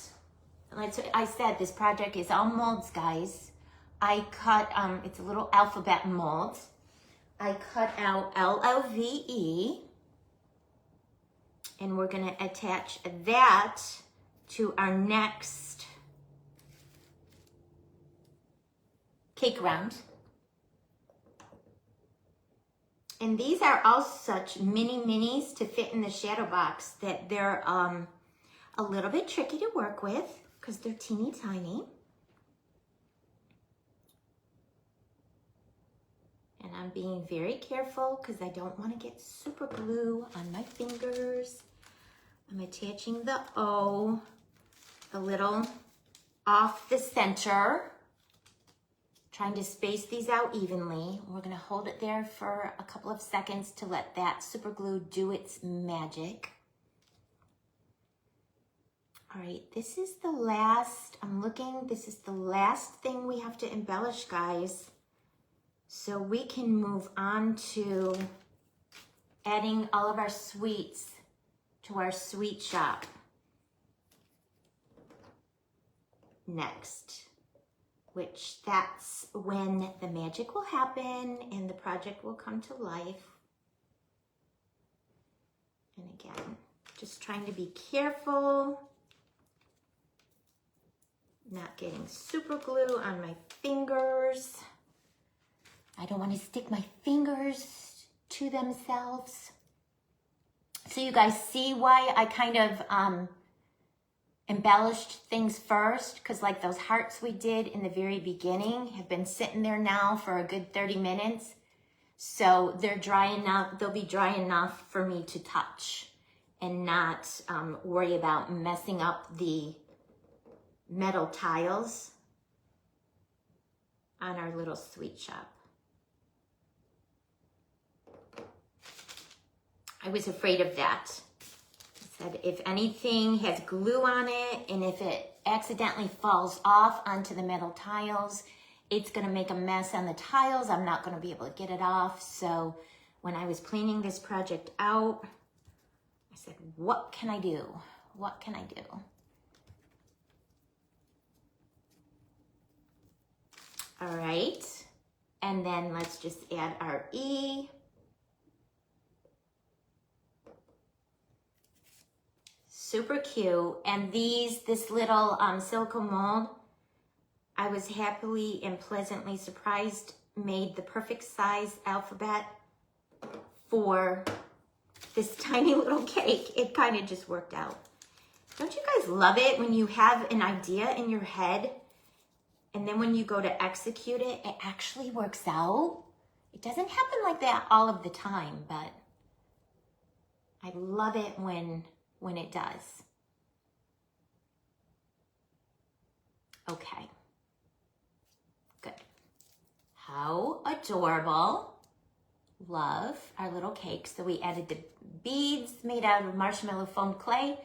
like I said, this project is all molds, guys. I cut, it's a little alphabet mold. I cut out LOVE, and we're gonna attach that to our next cake round. And these are all such mini minis to fit in the shadow box that they're a little bit tricky to work with because they're teeny tiny. And I'm being very careful because I don't want to get super glue on my fingers. I'm attaching the O a little off the center, trying to space these out evenly. We're going to hold it there for a couple of seconds to let that super glue do its magic. All right, this is the last, this is the last thing we have to embellish, guys. So we can move on to adding all of our sweets to our sweet shop next, which that's when the magic will happen and the project will come to life. And again, just trying to be careful, not getting super glue on my fingers. I don't want to stick my fingers to themselves. So you guys see why I kind of embellished things first, because like those hearts we did in the very beginning have been sitting there now for a good 30 minutes. So they're dry enough, they'll be dry enough for me to touch and not worry about messing up the metal tiles on our little sweet shop. I was afraid of that. I said, if anything has glue on it and if it accidentally falls off onto the metal tiles, it's gonna make a mess on the tiles. I'm not gonna be able to get it off. So when I was planning this project out, I said, what can I do? What can I do? All right, and then let's just add our E. Super cute. And this little silicone mold, I was happily and pleasantly surprised, made the perfect size alphabet for this tiny little cake. It kind of just worked out. Don't you guys love it when you have an idea in your head and then when you go to execute it, it actually works out? It doesn't happen like that all of the time, but I love it when it does. Okay, good. How adorable. Love our little cake. So we added the beads made out of marshmallow foam clay,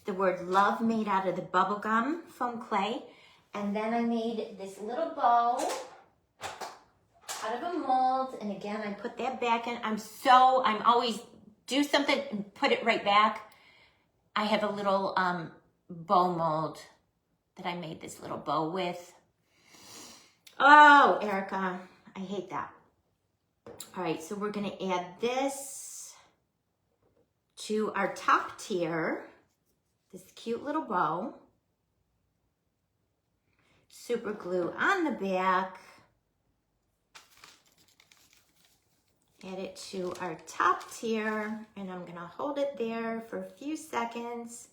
the word love made out of the bubblegum foam clay. And then I made this little bow out of a mold. And again, I put that back in. I'm always do something and put it right back. I have a little bow mold that I made this little bow with. Oh, Erica, I hate that. All right, so we're gonna add this to our top tier, this cute little bow. Super glue on the back. Add it to our top tier, and I'm gonna hold it there for a few seconds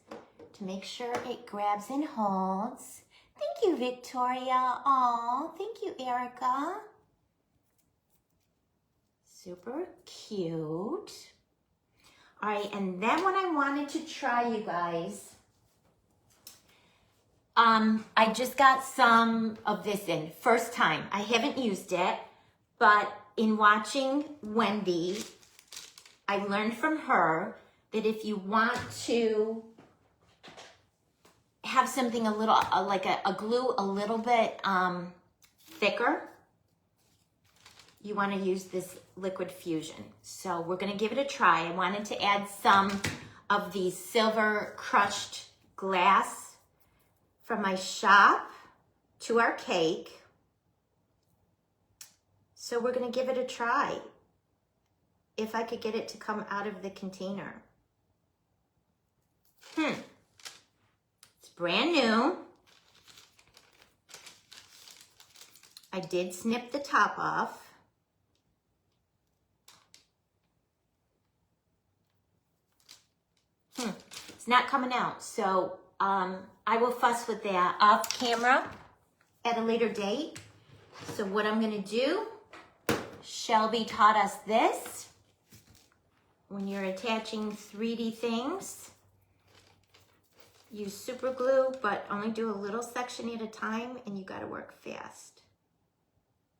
to make sure it grabs and holds. Thank you, Victoria. Oh, thank you, Erica. Super cute. All right, and then what I wanted to try, you guys, I just got some of this in, first time. I haven't used it, but in watching Wendy, I learned from her that if you want to have something a little, like a glue a little bit thicker, you want to use this liquid fusion. So we're going to give it a try. I wanted to add some of the silver crushed glass from my shop to our cake. So we're going to give it a try. If I could get it to come out of the container. It's brand new. I did snip the top off. It's not coming out, so I will fuss with that off camera at a later date. So what I'm gonna do, Shelby taught us this. When you're attaching 3D things, use super glue, but only do a little section at a time, and you gotta work fast.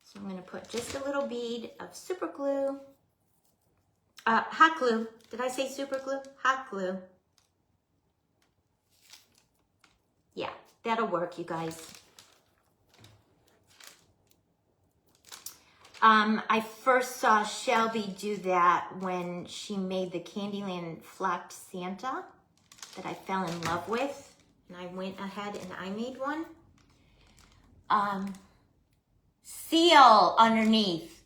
So I'm gonna put just a little bead of super glue. Hot glue. Did I say super glue? Hot glue. Yeah, that'll work, you guys. I first saw Shelby do that when she made the Candyland flocked Santa that I fell in love with. And I went ahead and I made one. Seal underneath.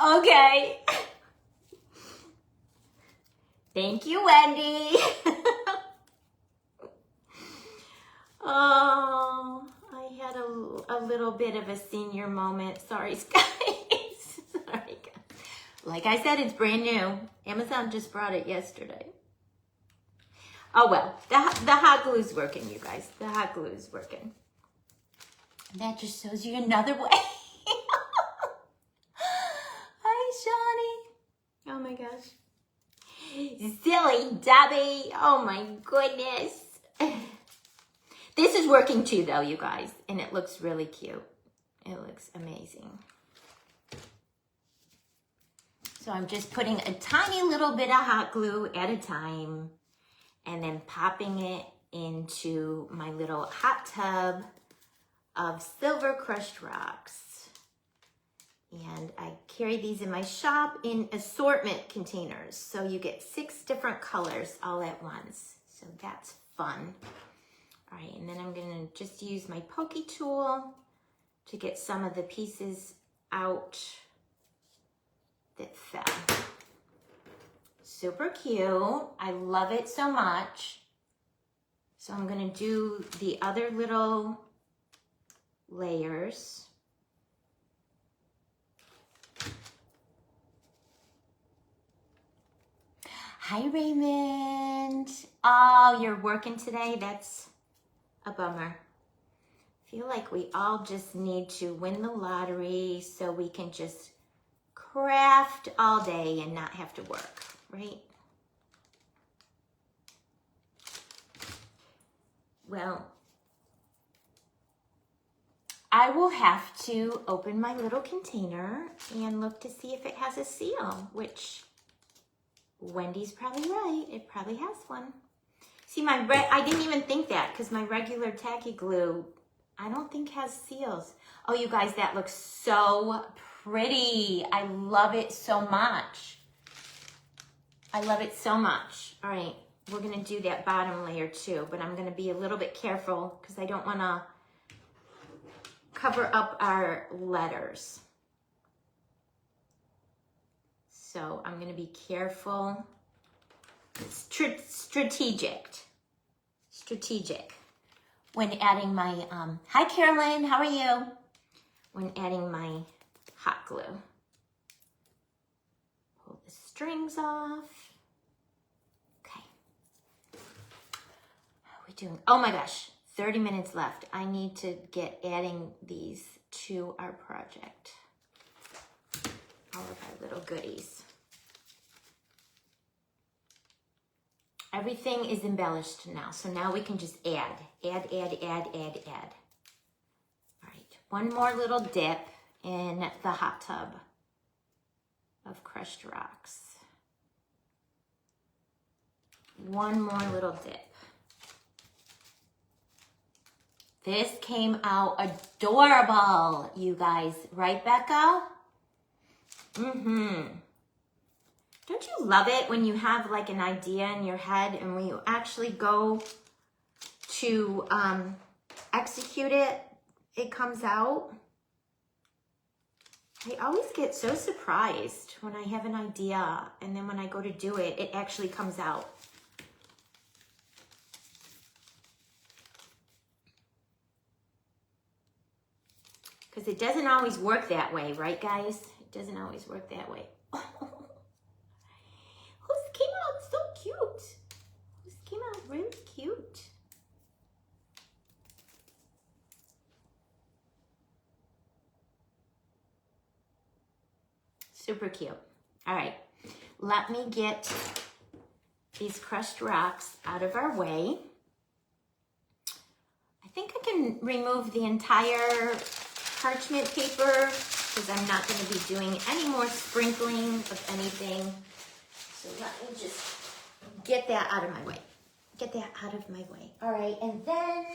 Okay. Thank you, Wendy. Oh, I had a little bit of a senior moment. Sorry, guys. Sorry, guys. Like I said, it's brand new. Amazon just brought it yesterday. Oh, well, the hot glue is working, you guys. The hot glue is working. That just shows you another way. Hi, Shawnee. Oh, my gosh. Silly Debbie. Oh, my goodness. This is working too, though, you guys, and it looks really cute. It looks amazing. So I'm just putting a tiny little bit of hot glue at a time and then popping it into my little hot tub of silver crushed rocks. And I carry these in my shop in assortment containers. So you get 6 different colors all at once. So that's fun. All right, and then I'm gonna just use my pokey tool to get some of the pieces out that fell. Super cute. I love it so much. So I'm gonna do the other little layers. Hi, Raymond. Oh, you're working today? That's a bummer. I feel like we all just need to win the lottery so we can just craft all day and not have to work, right? Well, I will have to open my little container and look to see if it has a seal, which Wendy's probably right. It probably has one. See, I didn't even think that because my regular tacky glue, I don't think has seals. Oh, you guys, that looks so pretty. I love it so much. I love it so much. All right, we're gonna do that bottom layer too, but I'm gonna be a little bit careful because I don't wanna cover up our letters. So I'm gonna be careful. Strategic when adding my, hi Carolyn, how are you? When adding my hot glue. Pull the strings off. Okay. How are we doing? Oh my gosh, 30 minutes left. I need to get adding these to our project. All of our little goodies. Everything is embellished now, so now we can just add. All right, one more little dip in the hot tub of crushed rocks. One more little dip. This came out adorable, you guys. Right, Becca? Mm-hmm. Don't you love it when you have like an idea in your head and when you actually go to execute it, it comes out? I always get so surprised when I have an idea and then when I go to do it, it actually comes out. Because it doesn't always work that way, right guys? It doesn't always work that way. This came out so cute. This came out really cute. Super cute. All right, let me get these crushed rocks out of our way. I think I can remove the entire parchment paper because I'm not going to be doing any more sprinkling of anything. So let me just get that out of my way. Get that out of my way. All right, and then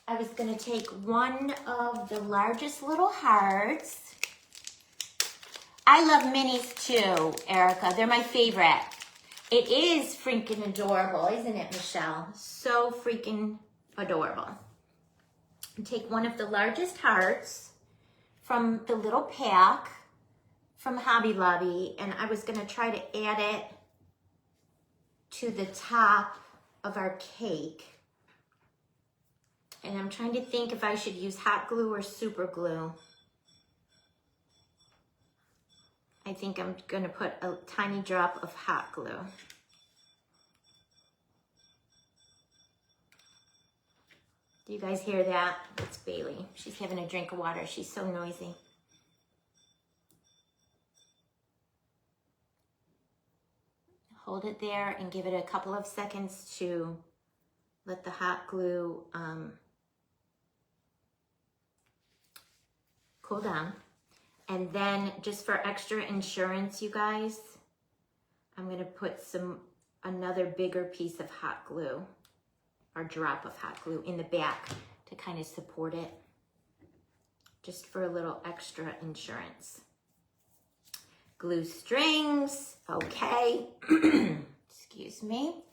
I was gonna take one of the largest little hearts. I love minis too, Erica. They're my favorite. It is freaking adorable, isn't it, Michelle? So freaking adorable. And take one of the largest hearts from the little pack from Hobby Lobby, and I was gonna try to add it to the top of our cake. And I'm trying to think if I should use hot glue or super glue. I think I'm gonna put a tiny drop of hot glue. Do you guys hear that? It's Bailey. She's having a drink of water. She's so noisy. Hold it there and give it a couple of seconds to let the hot glue cool down. And then just for extra insurance, you guys, I'm gonna put another bigger piece of hot glue or drop of hot glue in the back to kind of support it, just for a little extra insurance. Glue strings, okay. Excuse me.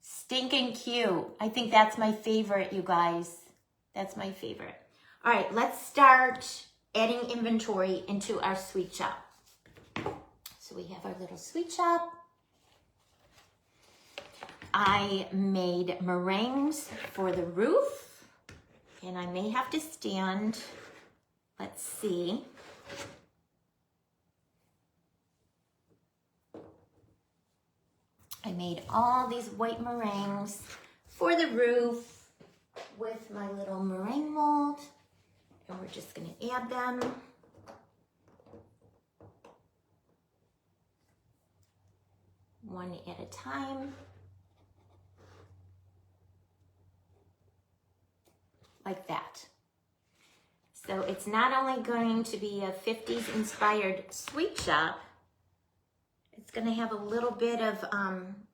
Stinking cute. I think that's my favorite, you guys. That's my favorite. All right, let's start adding inventory into our sweet shop. So we have our little sweet shop. I made meringues for the roof, and I may have to stand. Let's see. I made all these white meringues for the roof with my little meringue mold, and we're just gonna add them. One at a time. Like that. So it's not only going to be a 50s inspired sweet shop, it's gonna have a little bit of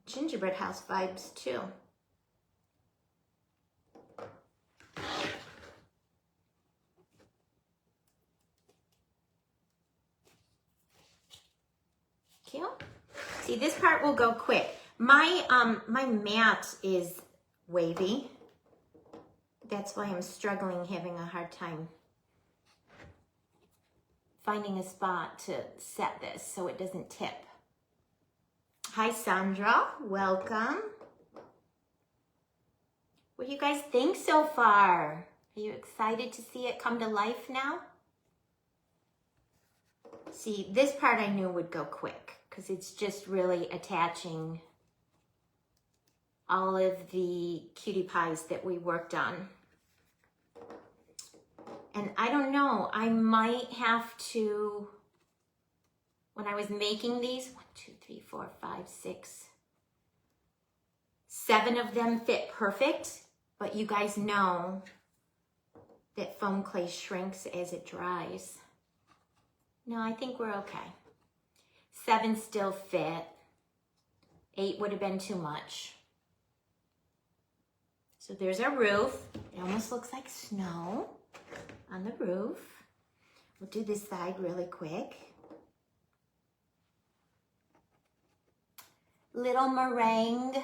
gingerbread house vibes too. Cute. See, this part will go quick. My my mat is wavy. That's why I'm struggling, having a hard time finding a spot to set this so it doesn't tip. Hi, Sandra. Welcome. What do you guys think so far? Are you excited to see it come to life now? See, this part I knew would go quick because it's just really attaching all of the cutie pies that we worked on. And I don't know, I might have to, when I was making these, 1, 2, 3, 4, 5, 6, 7 of them fit perfect, but you guys know that foam clay shrinks as it dries. No, I think we're okay. 7 still fit. 8 would have been too much. So there's our roof. It almost looks like snow on the roof. We'll do this side really quick. Little meringue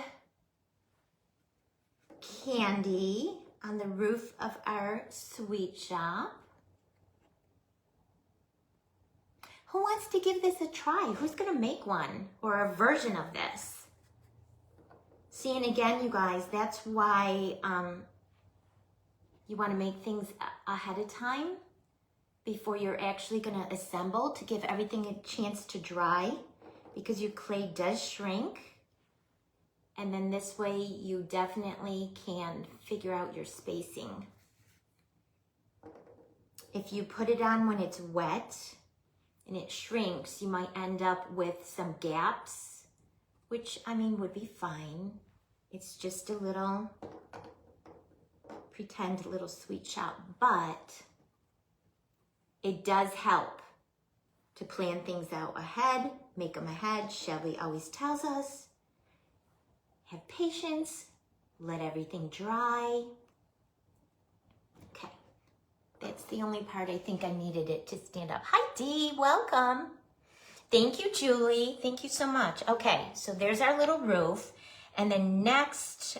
candy on the roof of our sweet shop. Who wants to give this a try? Who's gonna make one or a version of this? See, and again, you guys, that's why you wanna make things ahead of time before you're actually gonna assemble, to give everything a chance to dry, because your clay does shrink. And then this way you definitely can figure out your spacing. If you put it on when it's wet and it shrinks, you might end up with some gaps, which I mean would be fine. It's just a little, pretend little sweet shop, but it does help to plan things out ahead, make them ahead. Shelly always tells us, have patience, let everything dry. Okay, that's the only part I think I needed it to stand up. Hi Dee, welcome. Thank you, Julie, thank you so much. Okay, so there's our little roof. And then next,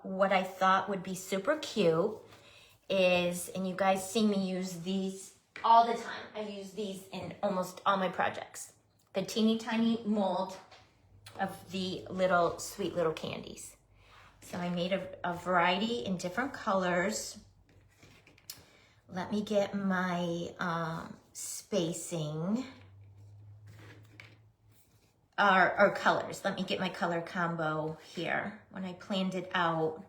what I thought would be super cute is, and you guys see me use these all the time. I use these in almost all my projects. The teeny tiny mold of the little sweet little candies. So I made a variety in different colors. Let me get my spacing. Or colors. Let me get my color combo here. When I planned it out,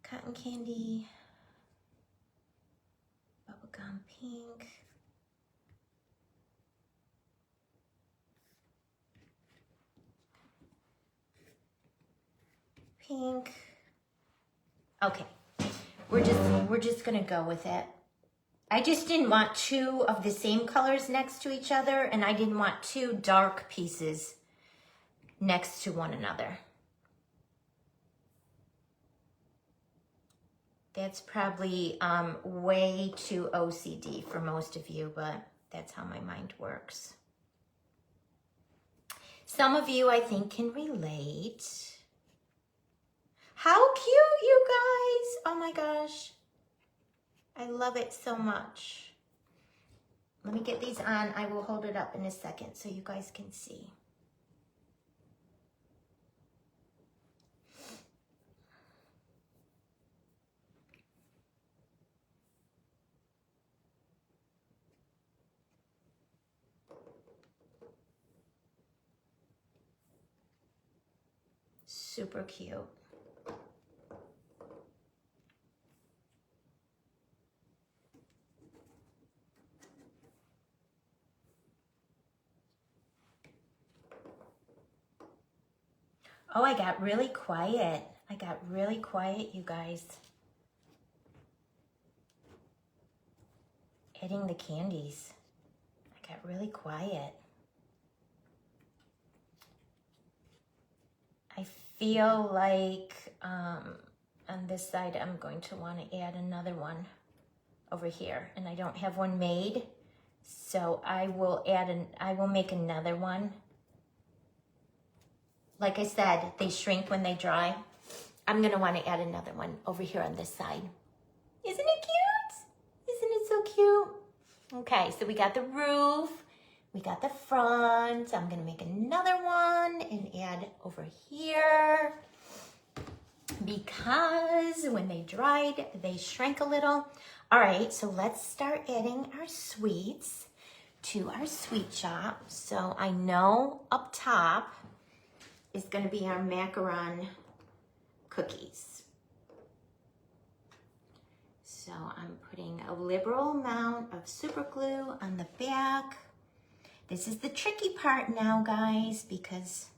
cotton candy, bubblegum pink, pink. Okay, we're just gonna go with it. I just didn't want 2 of the same colors next to each other, and I didn't want 2 dark pieces next to one another. That's probably way too OCD for most of you, but that's how my mind works. Some of you, I think, can relate. How cute, you guys. Oh my gosh. I love it so much. Let me get these on. I will hold it up in a second so you guys can see. Super cute. Oh, I got really quiet. I got really quiet, you guys. Adding the candies. I got really quiet. I feel like on this side, I'm going to want to add another one over here, and I don't have one made, so I will make another one. Like I said, they shrink when they dry. I'm gonna want to add another one over here on this side. Isn't it cute? Isn't it so cute? Okay, so we got the roof, we got the front. I'm gonna make another one and add over here because when they dried, they shrank a little. All right, so let's start adding our sweets to our sweet shop. So I know up top is gonna be our macaron cookies. So I'm putting a liberal amount of super glue on the back. This is the tricky part now, guys, because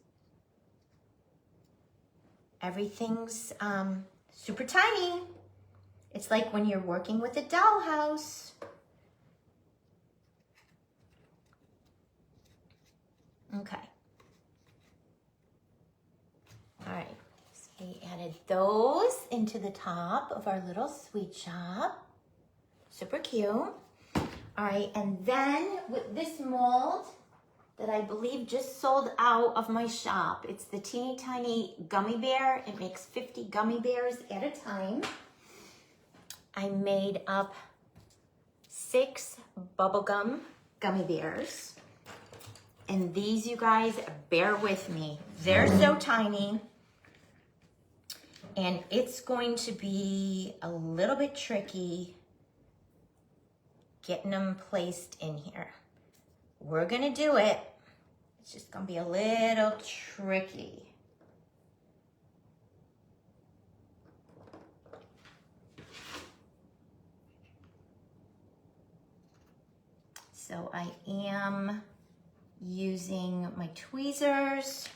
everything's super tiny. It's like when you're working with a dollhouse. Okay. All right. We added those into the top of our little sweet shop. Super cute. All right, and then with this mold that I believe just sold out of my shop, it's the teeny tiny gummy bear. It makes 50 gummy bears at a time. I made up 6 bubblegum gummy bears. And these, you guys, bear with me. They're so tiny. And it's going to be a little bit tricky getting them placed in here. We're gonna do it. It's just gonna be a little tricky. So I am using my tweezers.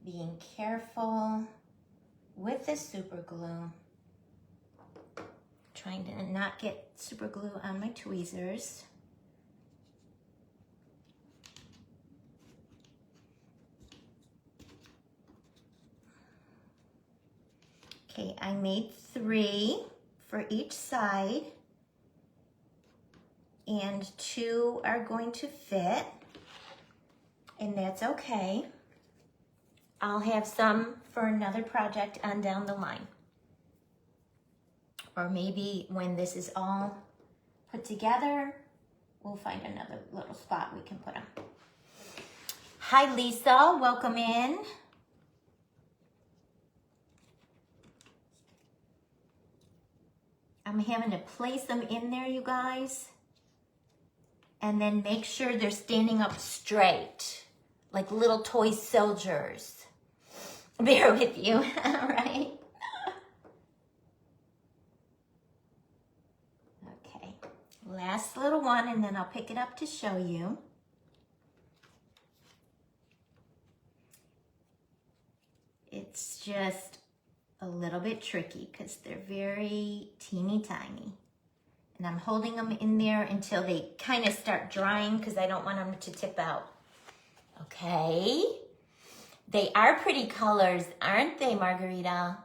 Being careful with the super glue. Trying to not get super glue on my tweezers. Okay, I made 3 for each side, and 2 are going to fit, and that's okay. I'll have some for another project on down the line. Or maybe when this is all put together, we'll find another little spot we can put them. Hi, Lisa, welcome in. I'm having to place them in there, you guys. And then make sure they're standing up straight, like little toy soldiers. Bear with you, all right? Okay, last little one, and then I'll pick it up to show you. It's just a little bit tricky because they're very teeny tiny. And I'm holding them in there until they kind of start drying because I don't want them to tip out. Okay. They are pretty colors, aren't they, Margarita?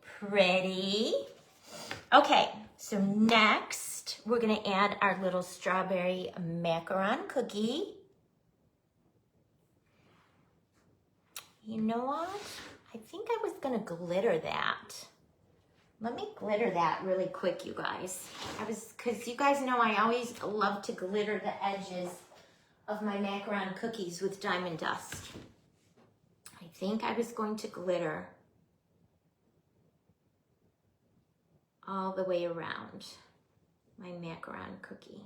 Pretty. Okay, so next we're gonna add our little strawberry macaron cookie. You know what? I think I was gonna glitter that. Let me glitter that really quick, you guys. Because you guys know I always love to glitter the edges of my macaron cookies with diamond dust. I think I was going to glitter all the way around my macaron cookie.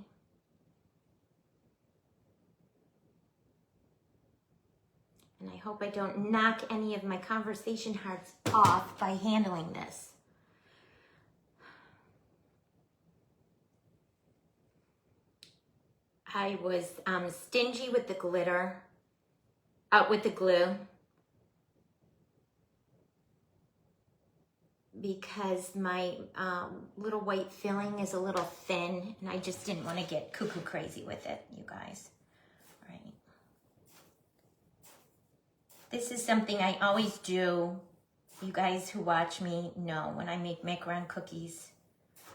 And I hope I don't knock any of my conversation hearts off by handling this. I was stingy with the glitter, with the glue, because my little white filling is a little thin, and I just didn't want to get cuckoo crazy with it, you guys. All right. This is something I always do. You guys who watch me know when I make macaron cookies,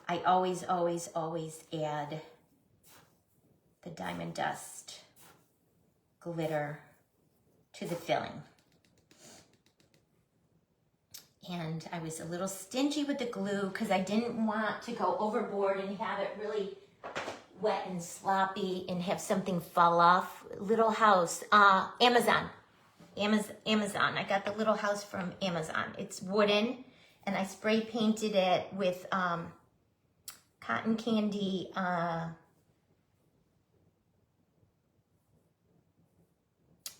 I always add the diamond dust glitter to the filling. And I was a little stingy with the glue because I didn't want to go overboard and have it really wet and sloppy and have something fall off. Little House, Amazon. I got the Little House from Amazon. It's wooden, and I spray painted it with cotton candy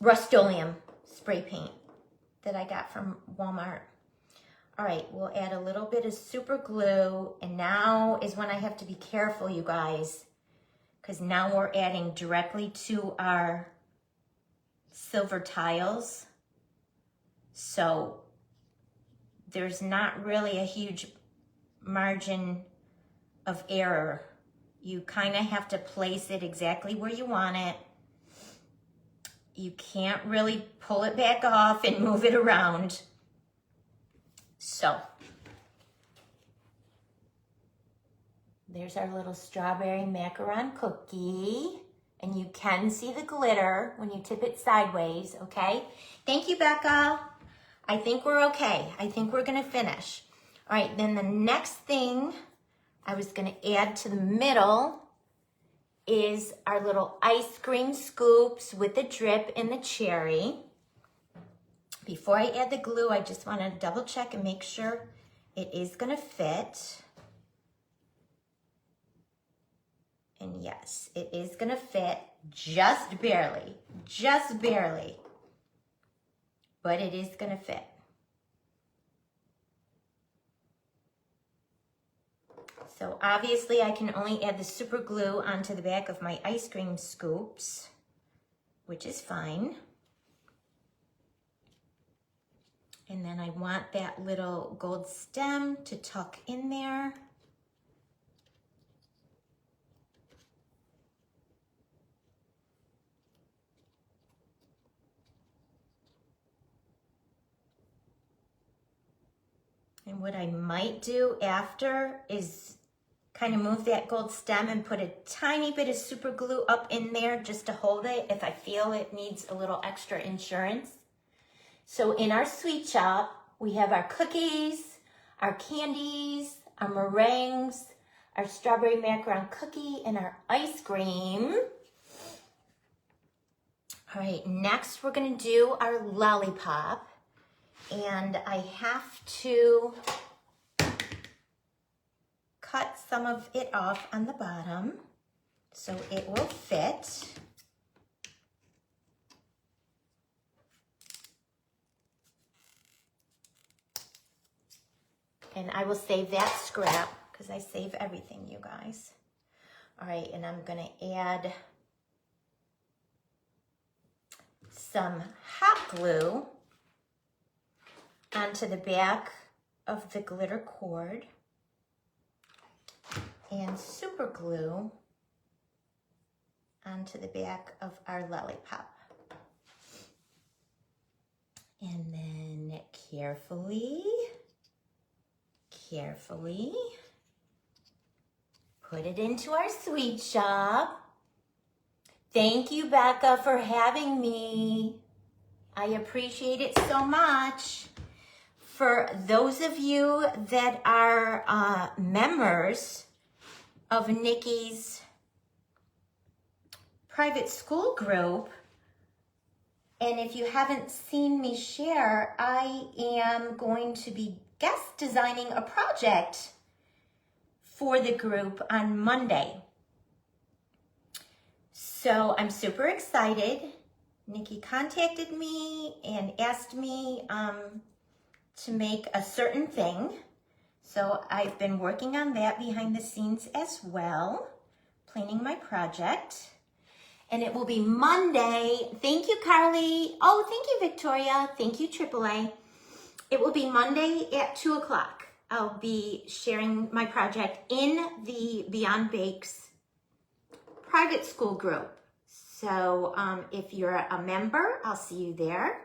Rust-Oleum spray paint that I got from Walmart. All right, we'll add a little bit of super glue, and now is when I have to be careful, you guys, because now we're adding directly to our silver tiles. So there's not really a huge margin of error. You kind of have to place it exactly where you want it. You can't really pull it back off and move it around. So there's our little strawberry macaron cookie. And you can see the glitter when you tip it sideways, okay? Thank you, Becca. I think we're okay. I think we're gonna finish. All right, then the next thing I was gonna add to the middle is our little ice cream scoops with the drip and the cherry. Before I add the glue, I just wanna double check and make sure it is gonna fit. And yes, it is gonna fit just barely, but it is gonna fit. So obviously I can only add the super glue onto the back of my ice cream scoops, which is fine. And then I want that little gold stem to tuck in there. And what I might do after is kind of move that gold stem and put a tiny bit of super glue up in there just to hold it if I feel it needs a little extra insurance. So in our sweet shop, we have our cookies, our candies, our meringues, our strawberry macaron cookie, and our ice cream. All right, next we're gonna do our lollipop. And I have to cut some of it off on the bottom so it will fit. And I will save that scrap because I save everything, you guys. All right, and I'm gonna add some hot glue onto the back of the glitter cord and super glue onto the back of our lollipop. And then carefully put it into our sweet shop. Thank you, Becca, for having me. I appreciate it so much. For those of you that are members of Nikki's private school group, and if you haven't seen me share, I am going to be guest designing a project for the group on Monday. So I'm super excited. Nikki contacted me and asked me to make a certain thing. So I've been working on that behind the scenes as well, planning my project. And it will be Monday. Thank you, Carly. Oh, thank you, Victoria. Thank you, AAA. It will be Monday at 2 o'clock. I'll be sharing my project in the Beyond Bakes private school group. So if you're a member, I'll see you there.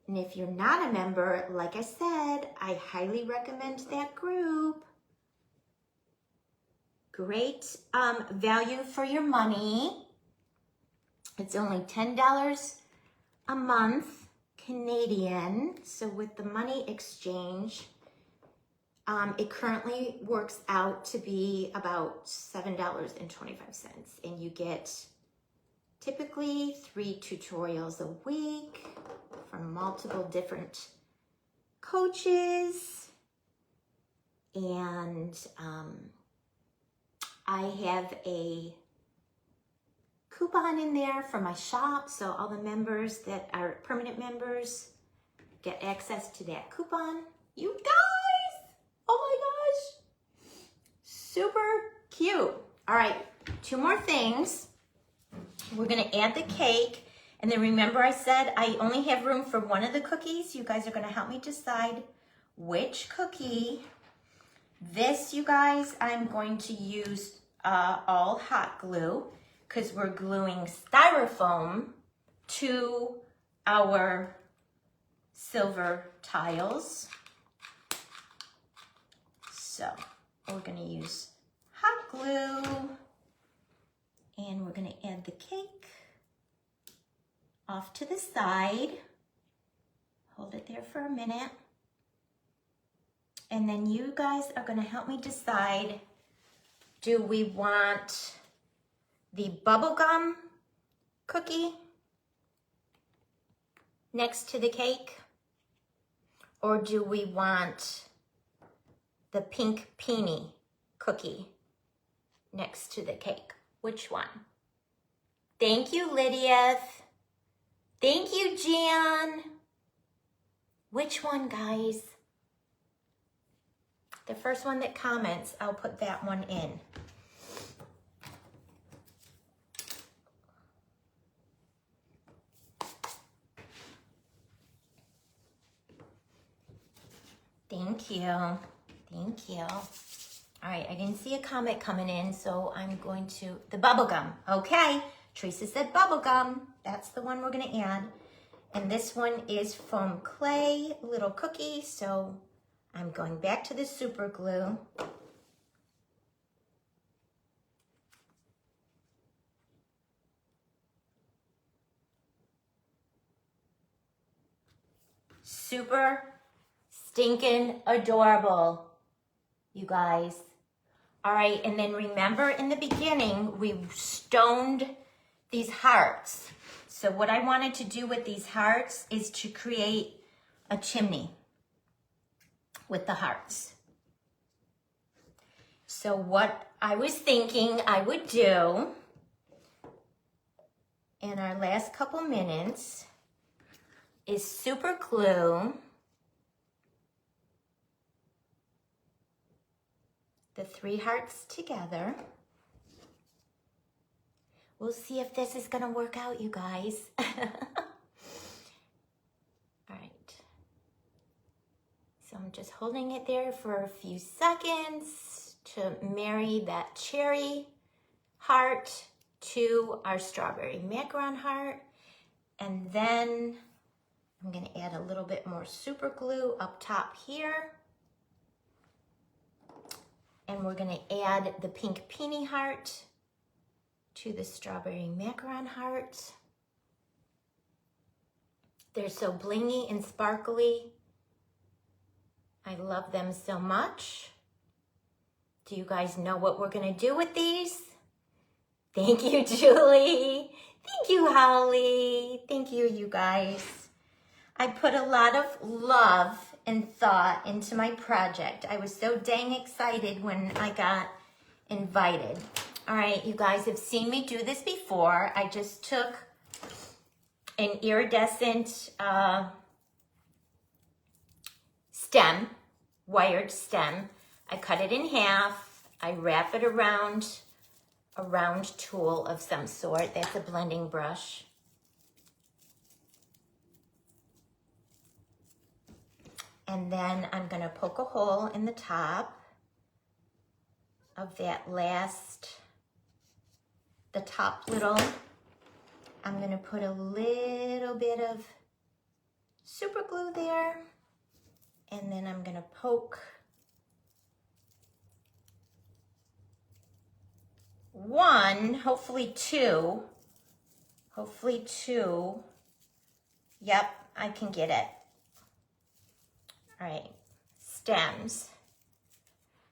And if you're not a member, like I said, I highly recommend that group. Great value for your money. It's only $10 a month Canadian. So with the money exchange, it currently works out to be about $7.25. And you get typically 3 tutorials a week from multiple different coaches. And I have a coupon in there for my shop, so all the members that are permanent members get access to that coupon. You guys, oh my gosh, super cute. All right, 2 more things. We're gonna add the cake, and then remember I said I only have room for one of the cookies. You guys are gonna help me decide which cookie. This, you guys, I'm going to use all hot glue, because we're gluing styrofoam to our silver tiles. So we're gonna use hot glue, and we're gonna add the cake off to the side. Hold it there for a minute. And then you guys are gonna help me decide, do we want the bubblegum cookie next to the cake? Or do we want the pink peony cookie next to the cake? Which one? Thank you, Lydia. Thank you, Jan. Which one, guys? The first one that comments, I'll put that one in. Thank you. Thank you. All right, I didn't see a comment coming in, so I'm going to, the bubblegum. Okay, Teresa said bubblegum. That's the one we're gonna add. And this one is foam clay, little cookie, so I'm going back to the super glue. Super stinking adorable, you guys. All right, and then remember in the beginning, we stoned these hearts. So what I wanted to do with these hearts is to create a chimney with the hearts. So what I was thinking I would do in our last couple minutes is super glue the 3 hearts together. We'll see if this is gonna work out, you guys. All right. So I'm just holding it there for a few seconds to marry that cherry heart to our strawberry macaron heart. And then I'm gonna add a little bit more super glue up top here. And we're gonna add the pink peony heart to the strawberry macaron heart. They're so blingy and sparkly. I love them so much. Do you guys know what we're gonna do with these? Thank you, Julie. Thank you, Holly. Thank you, you guys. I put a lot of love and thought into my project. I was so dang excited when I got invited. All right, you guys have seen me do this before. I just took an iridescent stem, wired stem. I cut it in half. I wrap it around a round tool of some sort. That's a blending brush. And then I'm gonna poke a hole in the top of that the top little. I'm gonna put a little bit of super glue there, and then I'm gonna poke one, hopefully two. Yep, I can get it. All right, stems.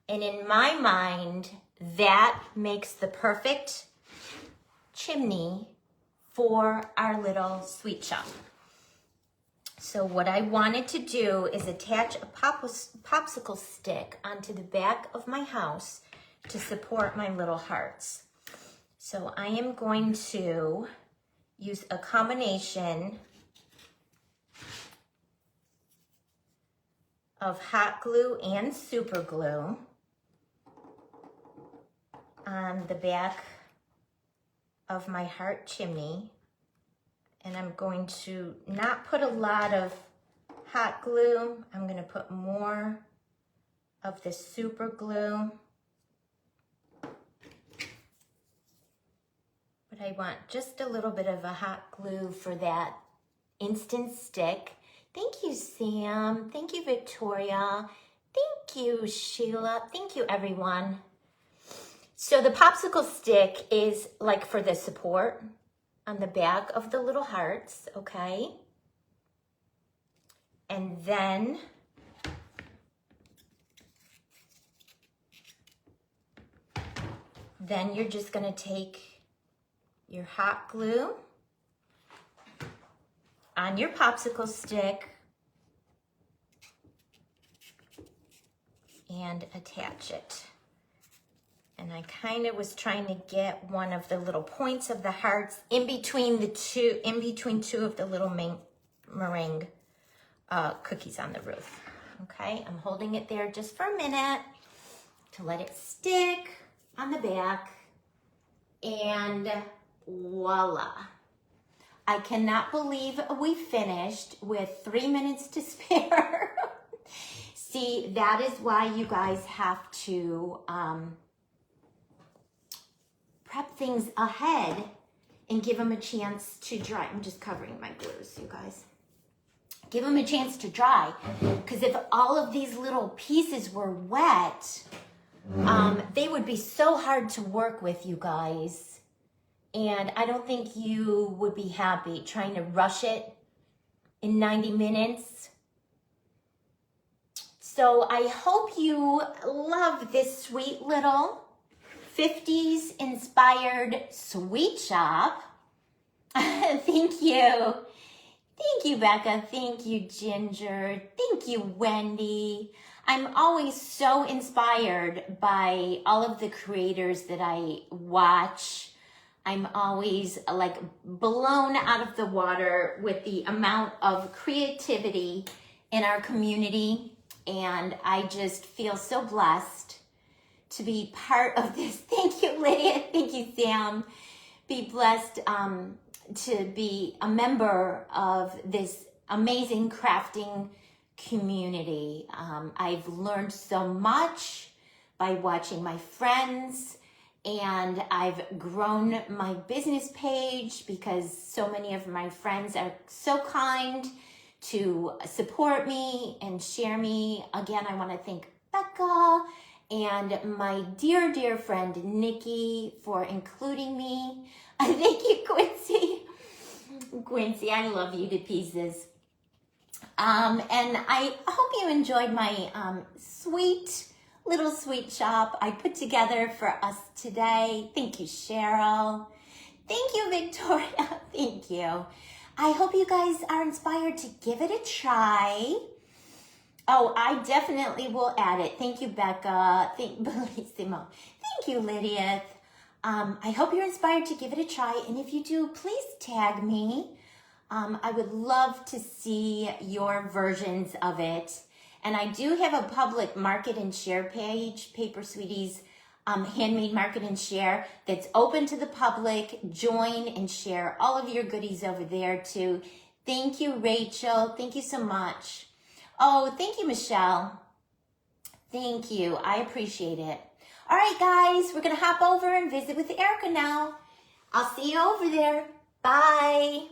And in my mind, that makes the perfect chimney for our little sweet shop. So what I wanted to do is attach a popsicle stick onto the back of my house to support my little hearts. So I am going to use a combination of hot glue and super glue on the back of my heart chimney. And I'm going to not put a lot of hot glue. I'm going to put more of the super glue. But I want just a little bit of a hot glue for that instant stick. Thank you, Sam. Thank you, Victoria. Thank you, Sheila. Thank you, everyone. So the popsicle stick is like for the support on the back of the little hearts, okay? And then you're just gonna take your hot glue on your popsicle stick and attach it. And I kind of was trying to get one of the little points of the hearts in between two of the little meringue cookies on the roof. Okay, I'm holding it there just for a minute to let it stick on the back, and voila. I cannot believe we finished with 3 minutes to spare. See, that is why you guys have to prep things ahead and give them a chance to dry. I'm just covering my glues, you guys. Give them a chance to dry, because if all of these little pieces were wet, they would be so hard to work with, you guys. And I don't think you would be happy trying to rush it in 90 minutes. So I hope you love this sweet little 50s inspired sweet shop. Thank you. Thank you, Becca. Thank you, Ginger. Thank you, Wendy. I'm always so inspired by all of the creators that I watch. I'm always like blown out of the water with the amount of creativity in our community. And I just feel so blessed to be part of this. Thank you, Lydia. Thank you, Sam. Be blessed to be a member of this amazing crafting community. I've learned so much by watching my friends, and I've grown my business page because so many of my friends are so kind to support me and share me. Again, I want to thank Becca and my dear, dear friend Nikki for including me. Thank you, Quincy. Quincy, I love you to pieces. And I hope you enjoyed my sweet little sweet shop I put together for us today. Thank you, Cheryl. Thank you, Victoria. Thank you. I hope you guys are inspired to give it a try. Oh, I definitely will add it. Thank you, Becca. Bellissimo. Thank you, Lydia. I hope you're inspired to give it a try. And if you do, please tag me. I would love to see your versions of it. And I do have a public market and share page, Paper Sweeties, Handmade Market and Share that's open to the public. Join and share all of your goodies over there too. Thank you, Rachel. Thank you so much. Oh, thank you, Michelle. Thank you. I appreciate it. All right, guys, we're going to hop over and visit with Erica now. I'll see you over there. Bye.